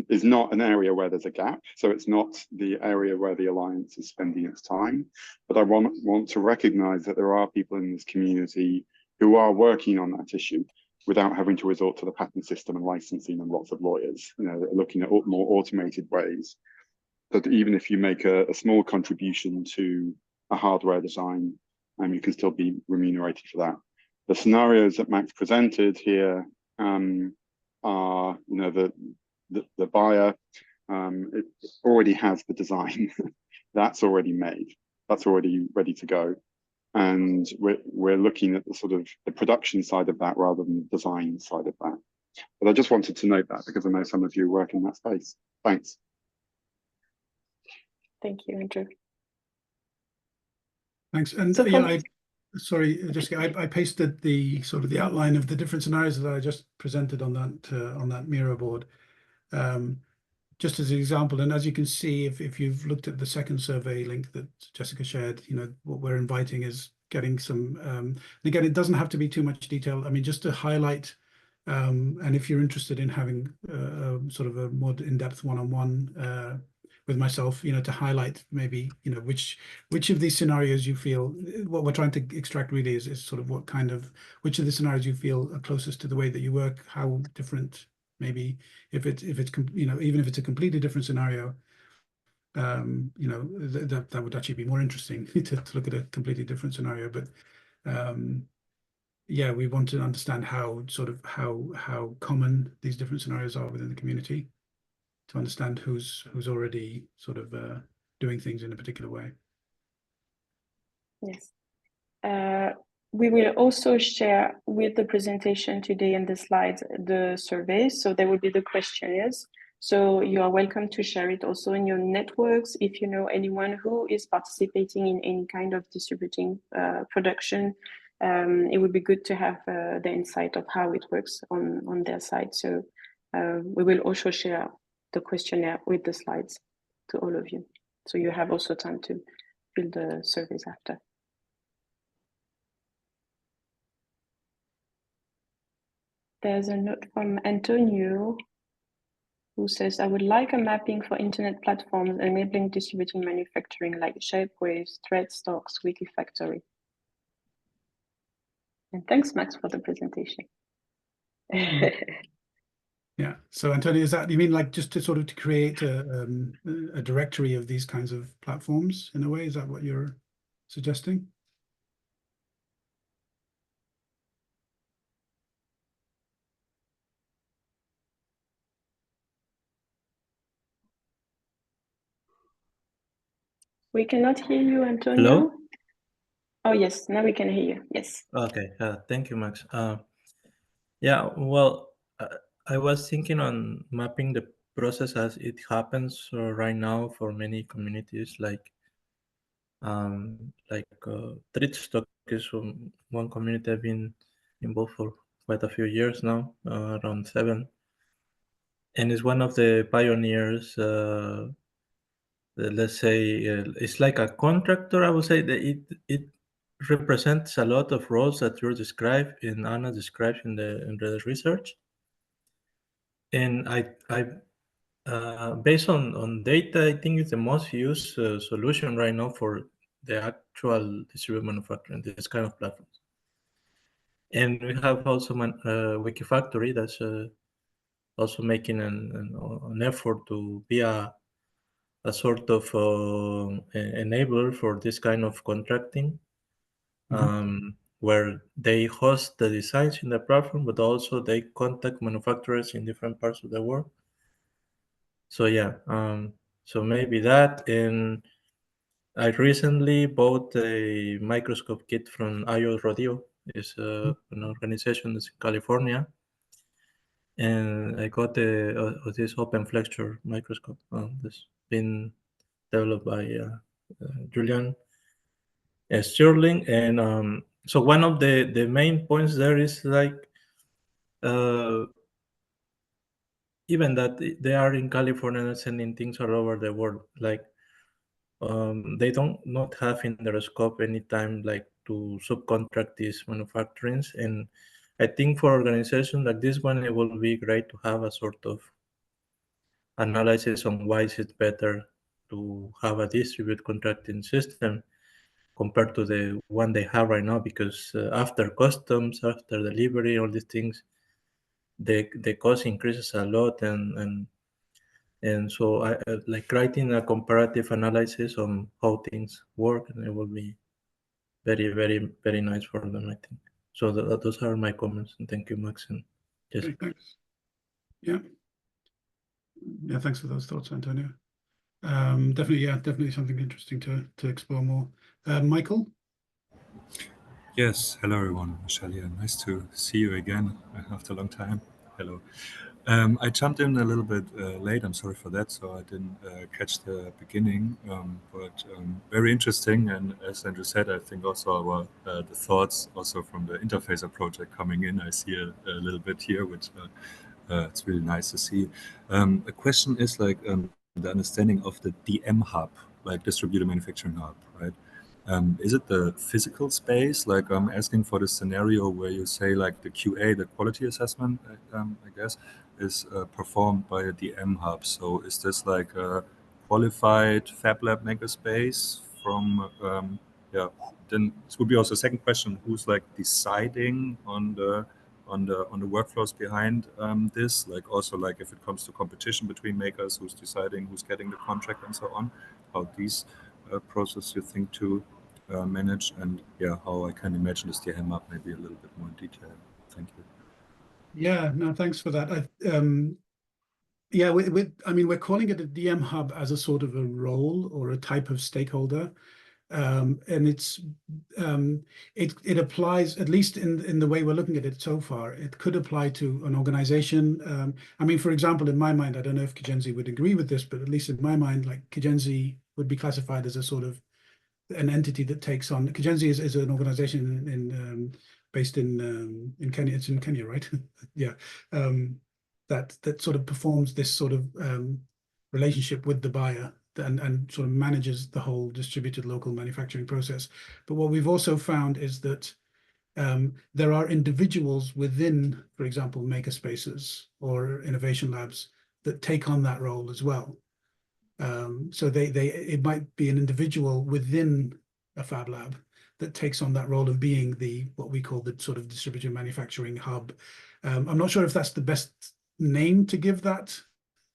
is not an area where there's a gap. So it's not the area where the Alliance is spending its time. But I want to recognize that there are people in this community who are working on that issue without having to resort to the patent system and licensing and lots of lawyers. You know, looking at more automated ways that even if you make a small contribution to a hardware design, you can still be remunerated for that. The scenarios that Max presented here are, you know, the buyer it already has the design. That's already made. That's already ready to go. And we're looking at the sort of the production side of that rather than the design side of that. But I just wanted to note that because I know some of you work in that space. Thanks. Thank you, Andrew. Thanks. And So yeah, sorry, Jessica, I pasted the sort of the outline of the different scenarios that I just presented on that Miro board, just as an example. And as you can see, if you've looked at the second survey link that Jessica shared, you know, what we're inviting is getting some, and again, it doesn't have to be too much detail. I mean, just to highlight, and if you're interested in having sort of a more in-depth one-on-one with myself, you know, to highlight maybe, you know, which of these scenarios you feel, what we're trying to extract really is sort of what kind of, which of the scenarios you feel are closest to the way that you work, how different, maybe if it's, you know, even if it's a completely different scenario, you know, that would actually be more interesting to look at a completely different scenario. But yeah, we want to understand how common these different scenarios are within the community, to understand who's already sort of doing things in a particular way. Yes. We will also share with the presentation today and the slides the surveys. So there will be the questionnaires. So you are welcome to share it also in your networks. If you know anyone who is participating in any kind of distributing production, it would be good to have the insight of how it works on their side. So we will also share the questionnaire with the slides to all of you. So you have also time to fill the surveys after. There's a note from Antonio who says, I would like a mapping for internet platforms enabling distributing manufacturing like Shapeways, ThreadStocks, Wikifactory. And thanks, Max, for the presentation. Yeah. So Antonio, is that, you mean like just to sort of to create a directory of these kinds of platforms in a way? Is that what you're suggesting? We cannot hear you, Antonio. Hello? Oh, yes, now we can hear you. Yes. Okay, thank you, Max. Yeah, well, I was thinking on mapping the process as it happens right now for many communities, like ThreadStock is one community I've been involved for quite a few years now, around 7, and is one of the pioneers. Let's say it's like a contractor. I would say that it represents a lot of roles that you described and Anna described in the research. And I based on data, I think it's the most used solution right now for the actual distributed manufacturing, this kind of platforms. And we have also Wikifactory that's also making an effort to be a sort of enabler for this kind of contracting, where they host the designs in the platform, but also they contact manufacturers in different parts of the world. So yeah, so maybe that. And I recently bought a microscope kit from IO Rodeo. It's an organization that's in California. And I got this open flexure microscope that's been developed by Julian Sterling. And so one of the main points there is like even that they are in California and sending things all over the world, like they don't not have in their scope any time like to subcontract these manufacturings, and I think for organizations like this one, it will be great to have a sort of analysis on why is it better to have a distributed contracting system compared to the one they have right now, because after customs, after delivery, all these things, the cost increases a lot, and so I like writing a comparative analysis on how things work, and it will be very, very, very nice for them, I think. So those are my comments, and thank you, Max and Jessica. Okay, thanks. Yeah. Yeah, thanks for those thoughts, Antonio. Definitely something interesting to explore more. Michael? Yes, hello everyone. Michelle here. Nice to see you again after a long time. Hello. I jumped in a little bit late. I'm sorry for that, so I didn't catch the beginning. But very interesting, and as Andrew said, I think also the thoughts also from the Interfacer project coming in. I see a little bit here, which it's really nice to see. A question is like the understanding of the DM hub, like distributed manufacturing hub, right? Is it the physical space? Like I'm asking for the scenario where you say like the QA, the quality assessment, I guess, is performed by a DM hub. So is this like a qualified Fab Lab makerspace from, yeah, then this would be also a second question, who's like deciding on the workflows behind this, like also like if it comes to competition between makers, who's deciding who's getting the contract and so on, how these process you think to manage, and yeah, how I can imagine this DM up maybe a little bit more in detail. Thank you. Yeah, no, thanks for that. Yeah, I mean, we're calling it a DM hub as a sort of a role or a type of stakeholder. And it applies, at least in the way we're looking at it so far, it could apply to an organization. I mean, for example, in my mind, I don't know if Kigenzi would agree with this, but at least in my mind, like Kigenzi would be classified as a sort of an entity that takes on. Kigenzi is an organization based in Kenya. It's in Kenya, right? Yeah. That sort of performs this sort of relationship with the buyer and sort of manages the whole distributed local manufacturing process. But what we've also found is that there are individuals within, for example, makerspaces or innovation labs that take on that role as well. So it might be an individual within a Fab Lab that takes on that role of being what we call the sort of distributed manufacturing hub. I'm not sure if that's the best name to give that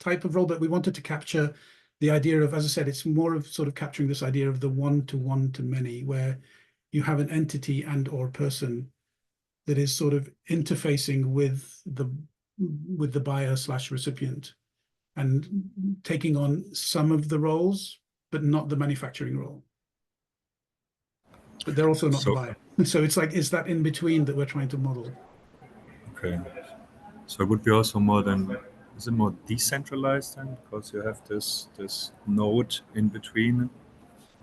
type of role, but we wanted to capture the idea of, as I said, it's more of sort of capturing this idea of the one to many, where you have an entity and or person that is sort of interfacing with the buyer / recipient and taking on some of the roles, but not the manufacturing role. But they're also not the buyer. So it's like, is that in between that we're trying to model? Okay. So it would be also more than, is it more decentralized then? Because you have this node in between,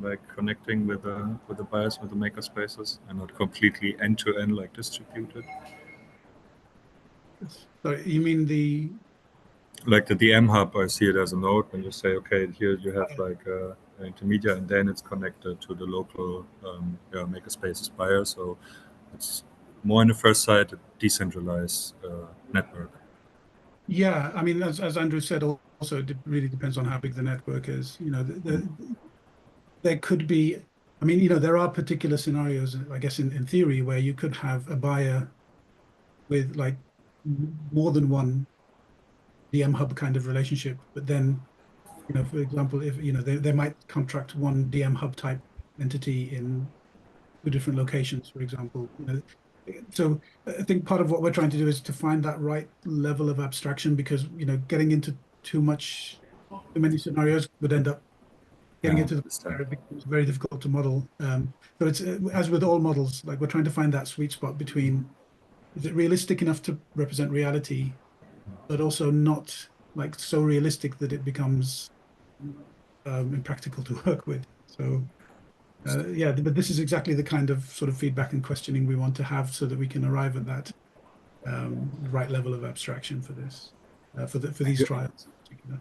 like connecting with the buyers, with the makerspaces, and not completely end to end like distributed. So you mean like the DM hub? I see it as a node when you say, okay, here you have like an intermediate, and then it's connected to the local makerspaces buyer. So it's more on the first side, a decentralized network. Yeah, I mean, as Andrew said, also it really depends on how big the network is. You know, there could be, I mean, you know, there are particular scenarios, I guess, in theory, where you could have a buyer with like more than one DM hub kind of relationship, but then, you know, for example, if you know they might contract one DM hub type entity in 2 different locations, for example. You know, so I think part of what we're trying to do is to find that right level of abstraction, because you know, getting into too many scenarios would end up getting into the where it becomes very difficult to model. So it's as with all models, like we're trying to find that sweet spot between, is it realistic enough to represent reality, but also not like so realistic that it becomes impractical to work with. So yeah, but this is exactly the kind of sort of feedback and questioning we want to have, so that we can arrive at that right level of abstraction for this, for these trials.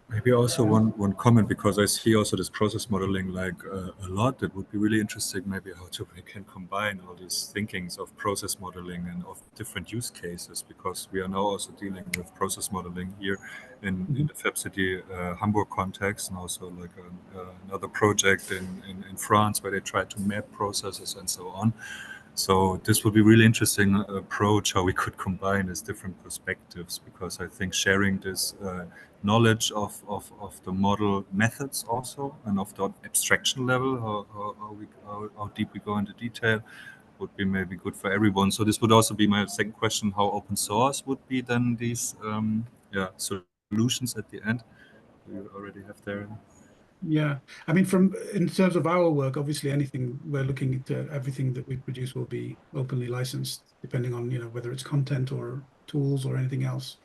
Maybe also one comment, because I see also this process modeling like a lot. That would be really interesting. Maybe how we can combine all these thinkings of process modeling and of different use cases, because we are now also dealing with process modeling here in the Fab City Hamburg context, and also like another project in France where they try to map processes and so on. So this would be really interesting approach how we could combine these different perspectives, because I think sharing this knowledge of the model methods also, and of the abstraction level, how deep we go into detail, would be maybe good for everyone. So this would also be my second question: how open source would be then these solutions at the end? Do you already have there? Yeah, I mean, in terms of our work, obviously anything we're looking at, everything that we produce will be openly licensed, depending on whether it's content or tools or anything else.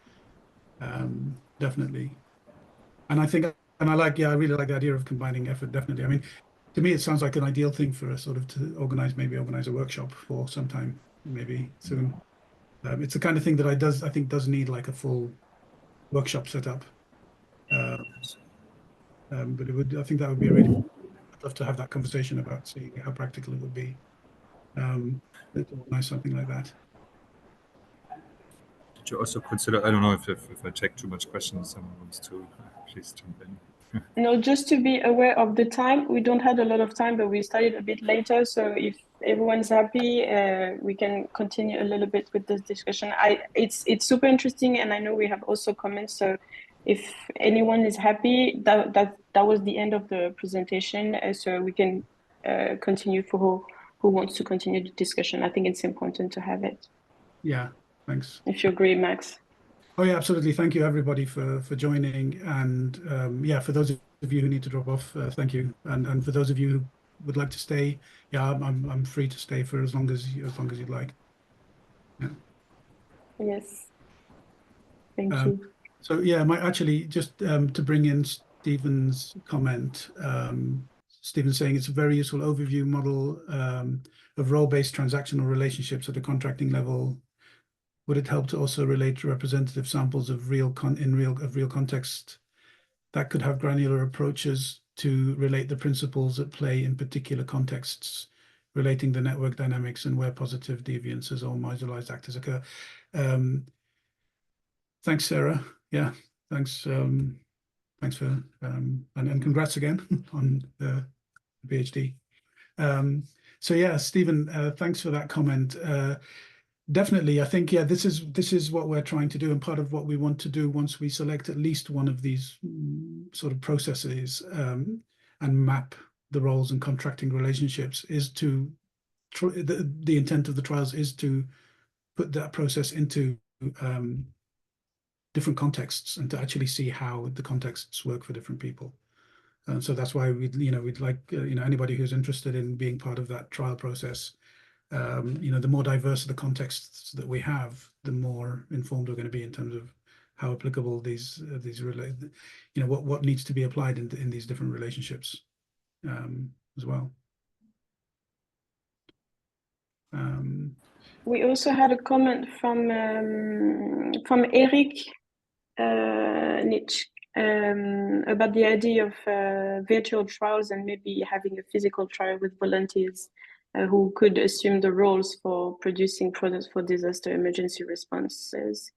Definitely, and I think, and I really like the idea of combining effort. Definitely, I mean, to me, it sounds like an ideal thing for us sort of to organize a workshop for sometime, maybe soon. It's the kind of thing that I think does need like a full workshop setup. But I think that would be a really, I'd love to have that conversation about seeing how practical it would be to organize something like that. Did you also consider, I don't know if I take too much questions, someone wants to please jump in. No, just to be aware of the time, we don't have a lot of time, but we started a bit later. So if everyone's happy, we can continue a little bit with this discussion. It's super interesting, and I know we have also comments. So if anyone is happy, that was the end of the presentation. So we can continue for who wants to continue the discussion. I think it's important to have it. Yeah, thanks. If you agree, Max. Oh yeah, absolutely. Thank you everybody for joining, and yeah, for those of you who need to drop off, thank you, and for those of you who would like to stay, yeah, I'm free to stay for as long as you'd like. Yeah. Yes. Thank you. So yeah, actually just to bring in Stephen's comment. Stephen's saying it's a very useful overview model of role-based transactional relationships at a contracting level. Would it help to also relate representative samples of real context that could have granular approaches to relate the principles at play in particular contexts, relating the network dynamics and where positive deviances or marginalized actors occur? Thanks, Sarah. Yeah, thanks. Thanks for and congrats again on the PhD. So yeah, Stephen, thanks for that comment. Definitely, I think, yeah, this is what we're trying to do, and part of what we want to do once we select at least one of these sort of processes and map the roles and contracting relationships is to the intent of the trials is to put that process into different contexts and to actually see how the contexts work for different people. So that's why we'd like anybody who's interested in being part of that trial process. The more diverse the contexts that we have, the more informed we're going to be in terms of how applicable these what needs to be applied in these different relationships as well. We also had a comment from Eric Nitsch about the idea of virtual trials and maybe having a physical trial with volunteers who could assume the roles for producing products for disaster emergency responses,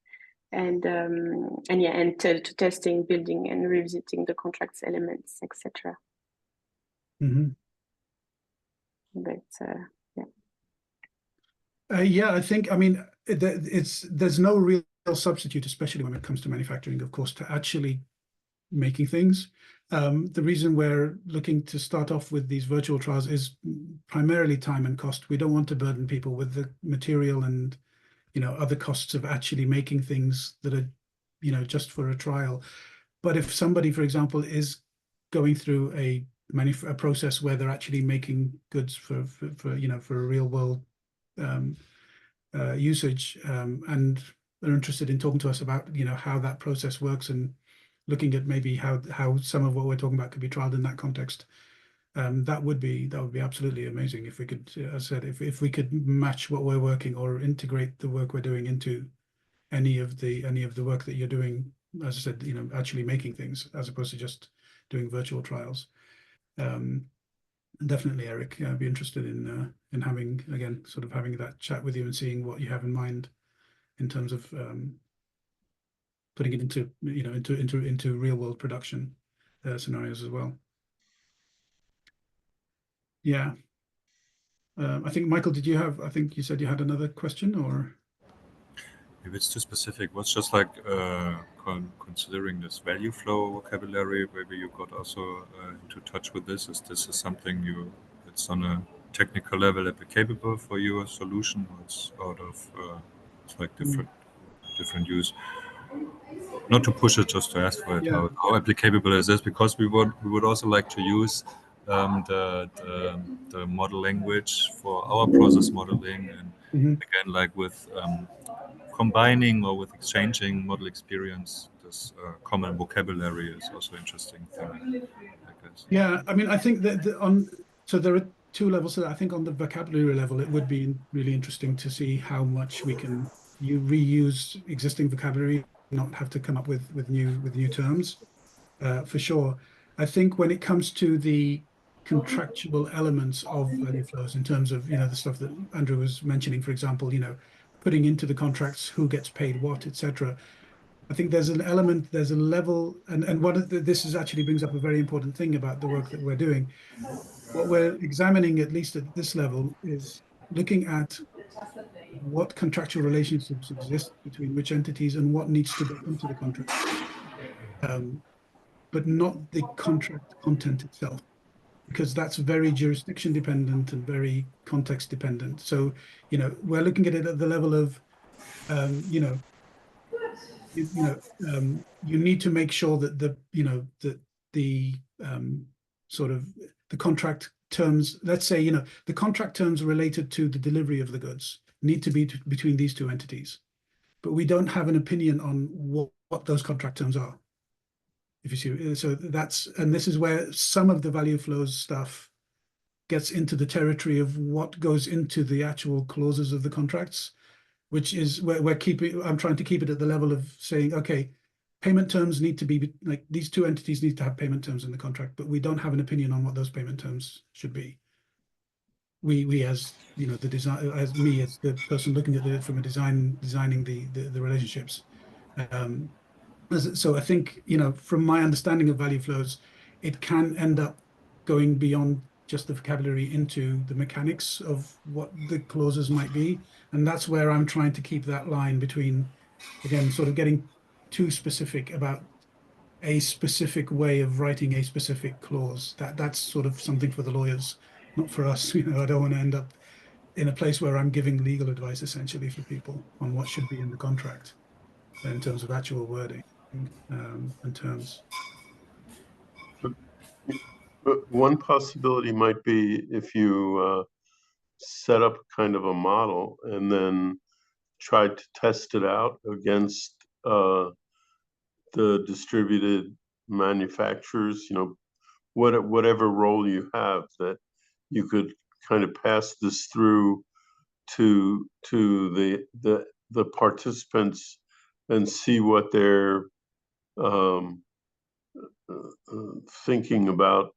and to testing, building, and revisiting the contracts elements, etc. Mm-hmm. But yeah, I think, I mean, there's no real substitute, especially when it comes to manufacturing, of course, to actually making things. The reason we're looking to start off with these virtual trials is primarily time and cost. We don't want to burden people with the material and other costs of actually making things that are just for a trial. But if somebody, for example, is going through a process where they're actually making goods for a real world usage, and they're interested in talking to us about how that process works and looking at maybe how some of what we're talking about could be trialed in that context. That would be absolutely amazing if we could, as I said, if we could match what we're working or integrate the work we're doing into any of the work that you're doing as I said, actually making things as opposed to just doing virtual trials. Definitely, Eric, I'd be interested in having, again, sort of having that chat with you and seeing what you have in mind in terms of putting it into into real world production scenarios as well. Yeah. I think, Michael, did you have, I think you said you had another question, or? If it's too specific, what's just like considering this value flow vocabulary, maybe you got also into touch with this. Is this something it's on a technical level applicable for your solution, or it's out of it's like different use? Not to push it, just to ask for it. Yeah. How applicable is this? Because we would also like to use the model language for our process modeling, and again, like with combining or with exchanging model experience, this common vocabulary is also interesting thing, I guess. Yeah, I mean, I think that so there are two levels. So I think on the vocabulary level, it would be really interesting to see how much we can reuse existing vocabulary, not have to come up with new terms, for sure. I think when it comes to the contractual elements of value flows, in terms of the stuff that Andrew was mentioning, for example, putting into the contracts who gets paid what, etc. I think there's an element, there's a level, and this is actually brings up a very important thing about the work that we're doing. What we're examining, at least at this level, is looking at what contractual relationships exist between which entities and what needs to get into the contract, but not the contract content itself, because that's very jurisdiction dependent and very context dependent. So, we're looking at it at the level of, you need to make sure that the sort of the contract terms, let's say, the contract terms related to the delivery of the goods need to be between these two entities, but we don't have an opinion on what those contract terms are. If you see, so and this is where some of the value flows stuff gets into the territory of what goes into the actual clauses of the contracts, which is where I'm trying to keep it at the level of saying, okay, payment terms need to be like, these two entities need to have payment terms in the contract, but we don't have an opinion on what those payment terms should be. We as the design, as me as the person looking at it from a designing the relationships. So I think, from my understanding of value flows, it can end up going beyond just the vocabulary into the mechanics of what the clauses might be. And that's where I'm trying to keep that line between, again, sort of getting too specific about a specific way of writing a specific clause. That's sort of something for the lawyers, not for us. I don't want to end up in a place where I'm giving legal advice essentially for people on what should be in the contract in terms of actual wording and terms. But one possibility might be if you set up kind of a model and then try to test it out against the distributed manufacturers, whatever role you have, that you could kind of pass this through to the participants and see what they're thinking about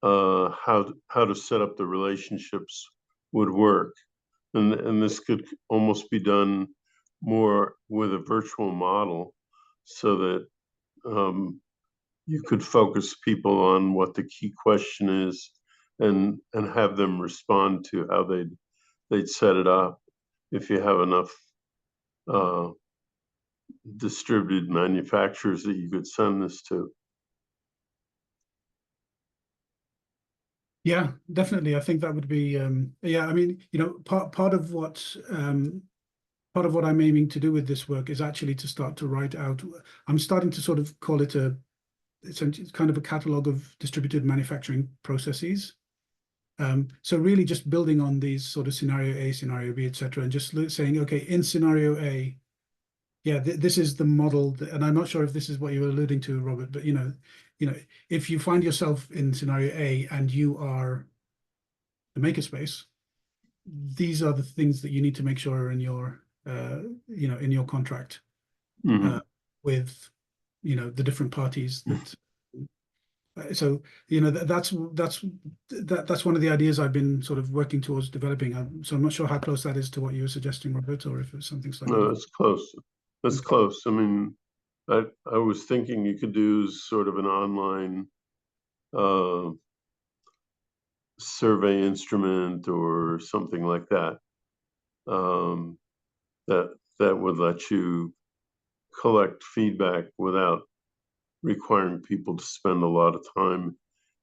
how to set up the relationships would work, and this could almost be done more with a virtual model, so that you could focus people on what the key question is, and have them respond to how they'd set it up if you have enough distributed manufacturers that you could send this to. Yeah, definitely. I think that would be, yeah, I mean, part of what I'm aiming to do with this work is actually to start to write out, I'm starting to sort of call it it's kind of a catalog of distributed manufacturing processes. So really just building on these sort of scenario A, scenario B, etc., and just saying, okay, in scenario A, yeah, this is the model, and I'm not sure if this is what you were alluding to, Robert, but if you find yourself in scenario A and you are the makerspace, these are the things that you need to make sure are in your in your contract with you know, the different parties that. So, you know, that's one of the ideas I've been sort of working towards developing. So I'm not sure how close that is to what you were suggesting, Robert, or if it's something slightly. No, it's close. It's Okay. close. I mean, I was thinking you could do sort of an online survey instrument or something like that. That would let you collect feedback without requiring people to spend a lot of time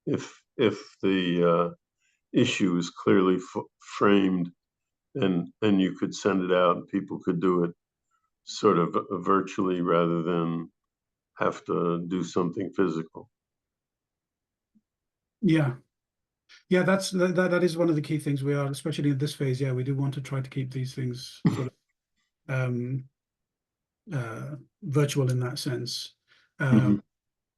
if the issue is clearly framed, and you could send it out and people could do it sort of virtually rather than have to do something physical. Yeah. Yeah, that is one of the key things we are, especially in this phase. Yeah, we do want to try to keep these things sort of virtual in that sense.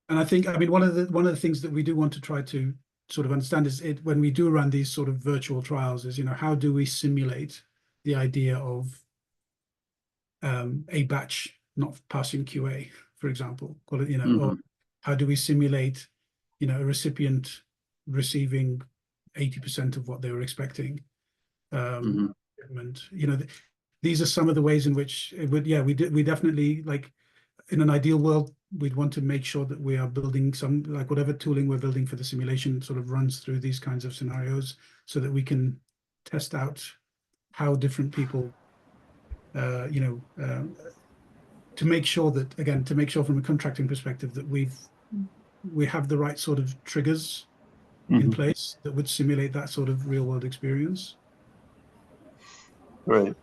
And I think, I mean, one of the things that we do want to try to sort of understand is when we do run these sort of virtual trials is, you know, how do we simulate the idea of a batch not passing QA, for example, you know, or how do we simulate, you know, a recipient receiving 80% of what they were expecting? And, you know, these are some of the ways in which it would, yeah, we definitely, like, in an ideal world, we'd want to make sure that we are building some, like, whatever tooling we're building for the simulation sort of runs through these kinds of scenarios so that we can test out how different people, you know, to make sure that, again, to make sure from a contracting perspective that we have the right sort of triggers in place that would simulate that sort of real world experience. Right.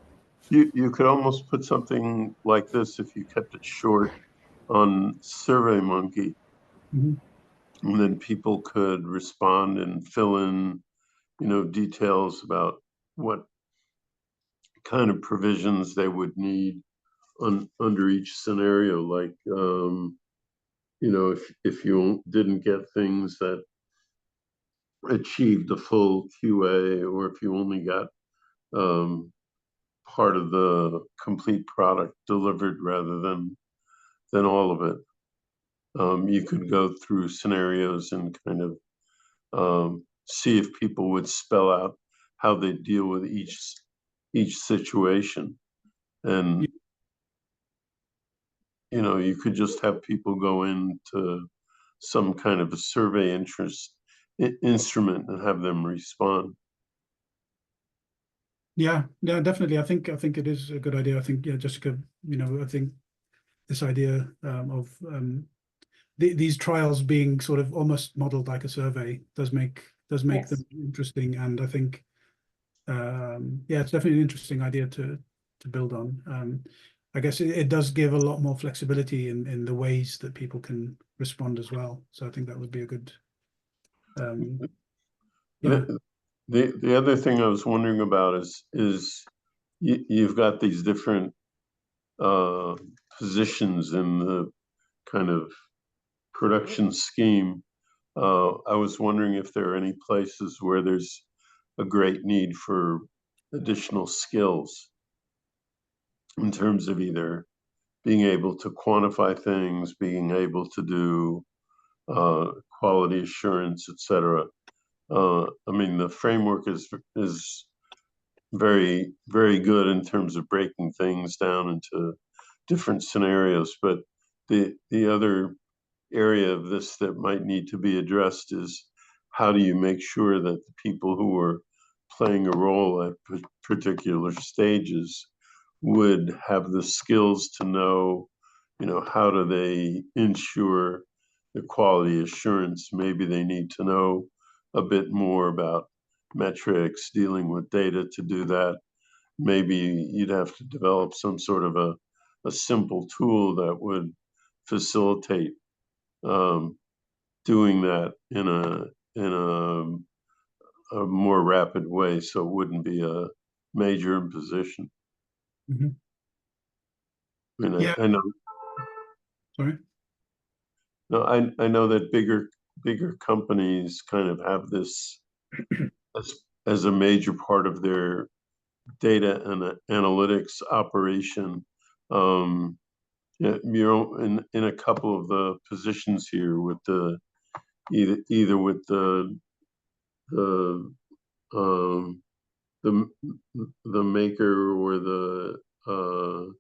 You could almost put something like this, if you kept it short, on SurveyMonkey, and then people could respond and fill in, you know, details about what kind of provisions they would need under each scenario. Like, you know, if you didn't get things that achieved the full QA, or if you only got part of the complete product delivered rather than all of it. You could go through scenarios and kind of see if people would spell out how they deal with each situation. And, you know, you could just have people go into some kind of a survey instrument and have them respond. Yeah, definitely. I think it is a good idea. I think, yeah, Jessica, you know, I think this idea of these trials being sort of almost modeled like a survey does make Yes. them interesting, and I think yeah, it's definitely an interesting idea to build on. I guess it does give a lot more flexibility in the ways that people can respond as well. So I think that would be a good yeah. The other thing I was wondering about is you've got these different positions in the kind of production scheme. I was wondering if there are any places where there's a great need for additional skills in terms of either being able to quantify things, being able to do quality assurance, etc. I mean, the framework is very, very good in terms of breaking things down into different scenarios, but the other area of this that might need to be addressed is how do you make sure that the people who are playing a role at particular stages would have the skills to know, you know, how do they ensure the quality assurance? Maybe they need to know a bit more about metrics, dealing with data to do that. Maybe you'd have to develop some sort of a simple tool that would facilitate doing that in a more rapid way, so it wouldn't be a major imposition. Mhm. I mean, Yeah. I know. Sorry. No, I know that bigger companies kind of have this as a major part of their data and analytics operation. Yeah, you're in a couple of the positions here with the either with the um, the maker or the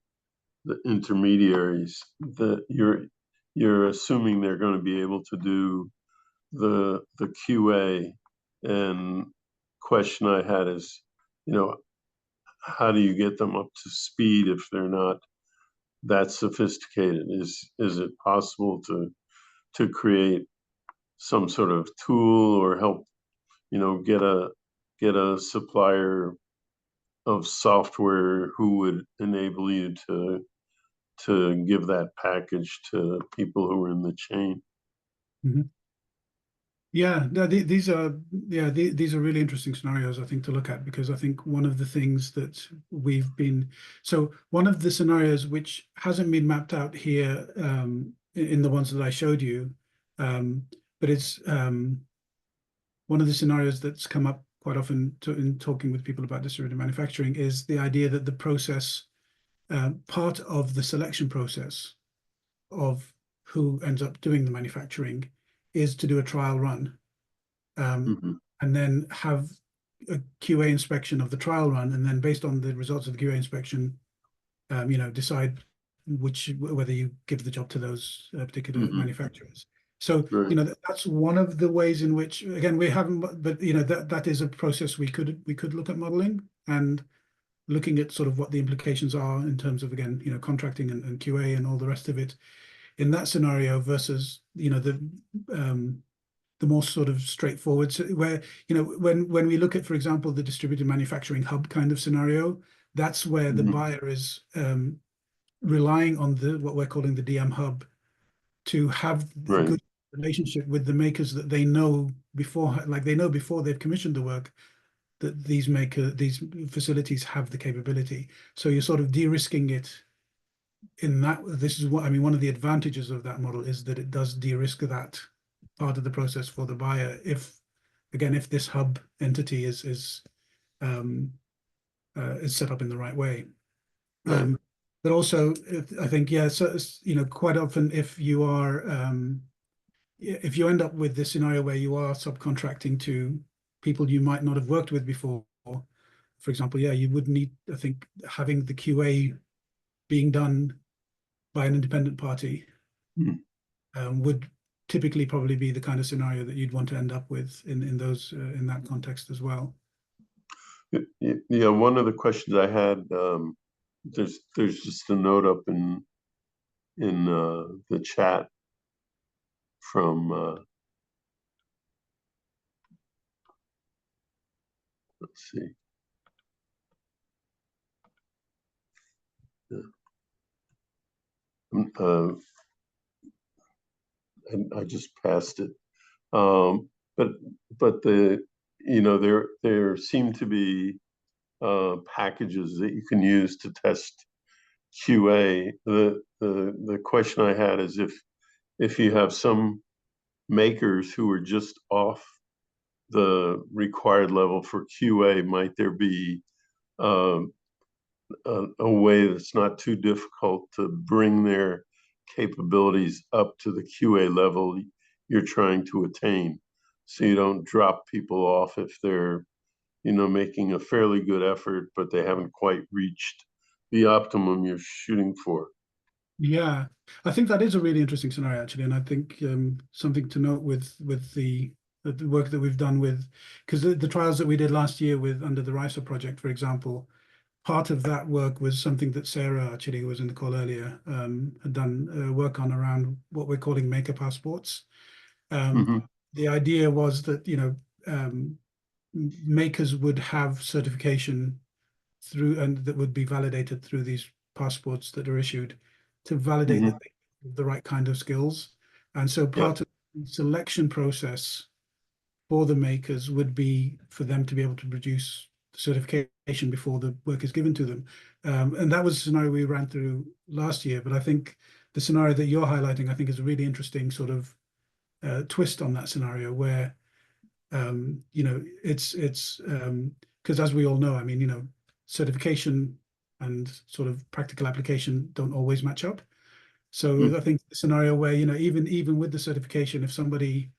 intermediaries, that you're assuming they're going to be able to do the QA. And question I had is, you know, how do you get them up to speed if they're not that sophisticated? Is it possible to create some sort of tool or help, you know, get a supplier of software who would enable you to give that package to people who are in the chain? Mm-hmm. Yeah, no, these are these are really interesting scenarios, I think, to look at, because I think one of the things that one of the scenarios which hasn't been mapped out here in the ones that I showed you, but it's one of the scenarios that's come up quite often in talking with people about distributed manufacturing is the idea that the process, part of the selection process of who ends up doing the manufacturing is to do a trial run, and then have a QA inspection of the trial run, and then based on the results of the QA inspection, you know, decide whether you give the job to those particular manufacturers. So, you know, that's one of the ways in which, again, we haven't, but you know, that is a process we could look at modeling and looking at sort of what the implications are in terms of, again, you know, contracting and QA and all the rest of it in that scenario versus, you know, the more sort of straightforward, where, you know, when we look at, for example, the distributed manufacturing hub kind of scenario, that's where the buyer is relying on what we're calling the DM hub to have a good relationship with the makers that they know before, like they know before they've commissioned the work, that these facilities have the capability. So you're sort of de-risking it in that. This is what I mean, one of the advantages of that model is that it does de-risk that part of the process for the buyer, if this hub entity is set up in the right way. But also, I think, yeah, so, you know, quite often if you end up with this scenario where you are subcontracting to people you might not have worked with before, for example, yeah, you would need, I think, having the QA being done by an independent party would typically probably be the kind of scenario that you'd want to end up with in that context as well. Yeah, one of the questions I had, there's just a note up in the chat from let's see. And I just passed it. But you know, there seem to be packages that you can use to test QA. The question I had is if you have some makers who are just off the required level for QA, might there be a way that's not too difficult to bring their capabilities up to the QA level you're trying to attain, so you don't drop people off if they're, you know, making a fairly good effort, but they haven't quite reached the optimum you're shooting for? Yeah, I think that is a really interesting scenario, actually, and I think something to note with the work that we've done with, because the trials that we did last year under the RISA project, for example, part of that work was something that Sarah, actually, who was in the call earlier, had done work on around what we're calling maker passports. The idea was that, you know, makers would have certification through, and that would be validated through these passports that are issued to validate that they have the right kind of skills. And so part of the selection process for the makers would be for them to be able to produce certification before the work is given to them. And that was a scenario we ran through last year, but I think the scenario that you're highlighting, I think, is a really interesting sort of twist on that scenario where, you know, it's because as we all know, I mean, you know, certification and sort of practical application don't always match up. So I think the scenario where, you know, even with the certification, if somebody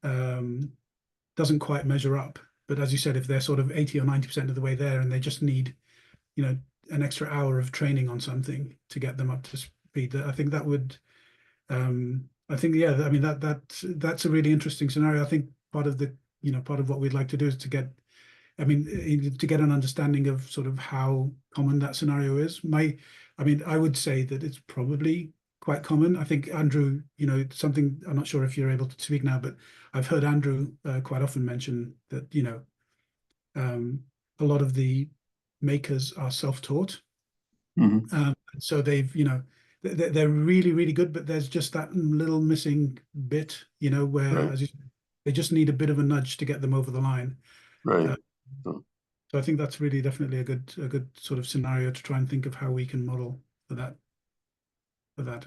doesn't quite measure up, but as you said, if they're sort of 80 or 90% of the way there and they just need, you know, an extra hour of training on something to get them up to speed, I think that would, I think, yeah, I mean, that's a really interesting scenario. I think part of the, you know, part of what we'd like to do is to get, I mean, to get an understanding of sort of how common that scenario is. I mean, I would say that it's probably quite common. I think Andrew, you know, something, I'm not sure if you're able to speak now, but I've heard Andrew quite often mention that, you know, a lot of the makers are self-taught. So they've, you know, they're really, really good, but there's just that little missing bit, you know, where as you, they just need a bit of a nudge to get them over the line. Right. So I think that's really definitely a good sort of scenario to try and think of how we can model for that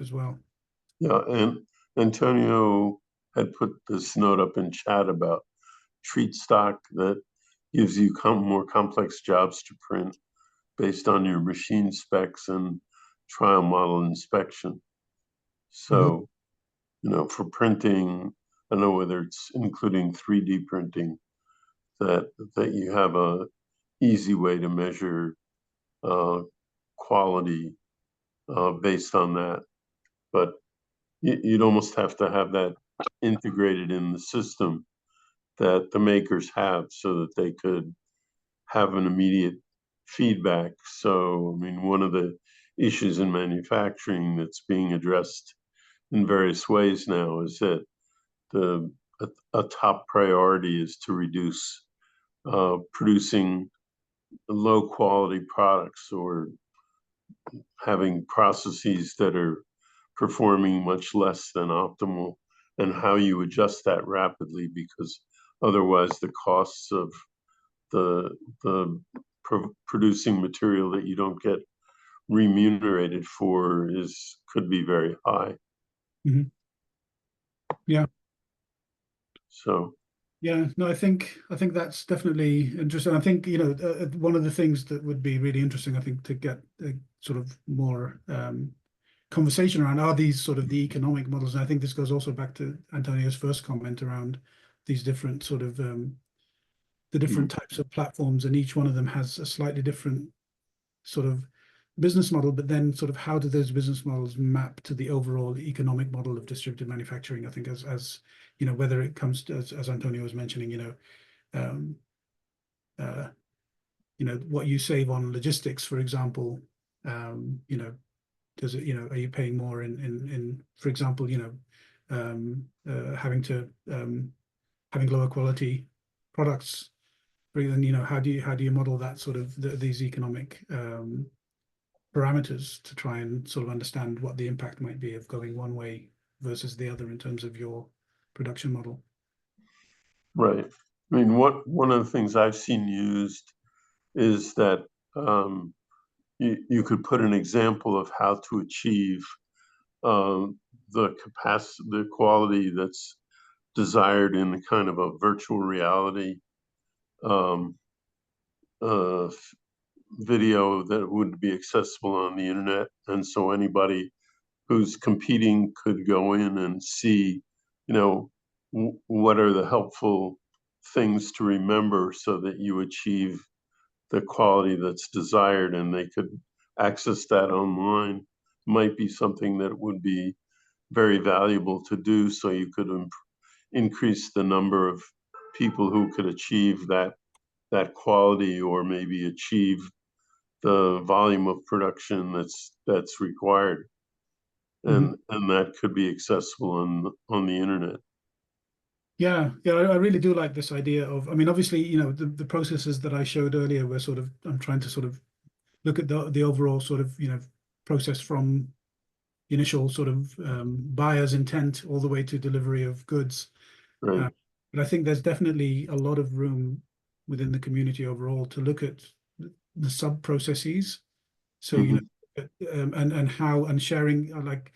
as well. Yeah, and Antonio had put this note up in chat about treat stock that gives you more complex jobs to print based on your machine specs and trial model inspection. So, you know, for printing, I don't know whether it's including 3D printing, that you have a easy way to measure quality based on that. But you'd almost have to have that integrated in the system that the makers have so that they could have an immediate feedback. So, I mean, one of the issues in manufacturing that's being addressed in various ways now is that a top priority is to reduce producing low quality products or having processes that are performing much less than optimal, and how you adjust that rapidly, because otherwise the costs of the producing material that you don't get remunerated for could be very high. Yeah. So. Yeah, no, I think that's definitely interesting. I think, you know, one of the things that would be really interesting, I think, to get a sort of more conversation around are these sort of the economic models. And I think this goes also back to Antonio's first comment around these different sort of the different types of platforms, and each one of them has a slightly different sort of business model, but then sort of how do those business models map to the overall economic model of distributed manufacturing? I think as you know, whether it comes to, as Antonio was mentioning, you know, what you save on logistics, for example, you know, does it, you know, are you paying more in for example, you know, having lower quality products? Then, you know, how do you model that sort of these economic parameters to try and sort of understand what the impact might be of going one way versus the other in terms of your production model? Right. I mean, one of the things I've seen used is that you could put an example of how to achieve the capacity, the quality that's desired in a kind of a virtual reality video that would be accessible on the internet. And so anybody who's competing could go in and see, you know, what are the helpful things to remember so that you achieve the quality that's desired, and they could access that online. Might be something that would be very valuable to do, so you could increase the number of people who could achieve that quality, or maybe achieve the volume of production that's required. And that could be accessible on the internet. Yeah, I really do like this idea of, I mean, obviously, you know, the processes that I showed earlier were sort of, I'm trying to sort of look at the overall sort of, you know, process from initial sort of buyer's intent all the way to delivery of goods. Right. But I think there's definitely a lot of room within the community overall to look at the sub processes. So, you know, and how, and sharing, like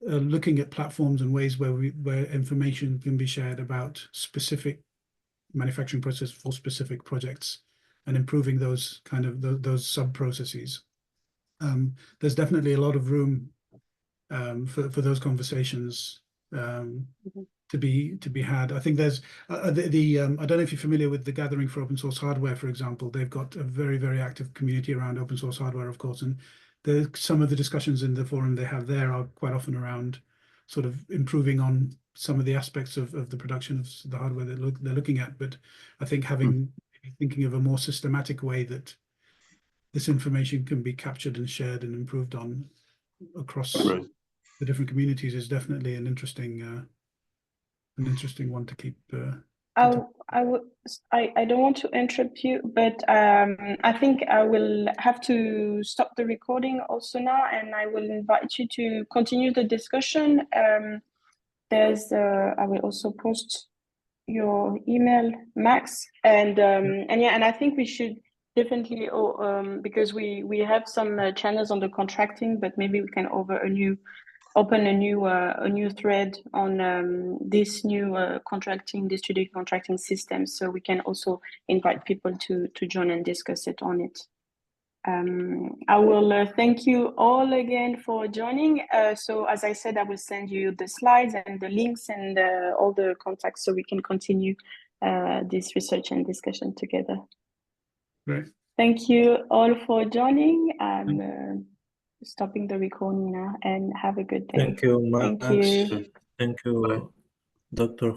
looking at platforms and ways where information can be shared about specific manufacturing process for specific projects, and improving those kind of those sub processes. There's definitely a lot of room for those conversations to be had. I think there's I don't know if you're familiar with the Gathering for Open Source Hardware, for example. They've got a very, very active community around open source hardware, of course, and some of the discussions in the forum they have there are quite often around sort of improving on some of the aspects of the production of the hardware that they're looking at. But I think thinking of a more systematic way that this information can be captured and shared and improved on across the different communities is definitely an interesting one to keep. I don't want to interrupt you, but I think I will have to stop the recording also now, and I will invite you to continue the discussion. I will also post your email, Max, and I think we should definitely because we have some channels on the contracting, but maybe we can open a new thread on this new distributed contracting system, so we can also invite people to join and discuss it on it. I will thank you all again for joining. So as I said, I will send you the slides and the links and all the contacts so we can continue this research and discussion together. Great. Thank you all for joining. I'm stopping the recording now, and have a good day. Thank you, Max. Thank you. Thank you, Dr.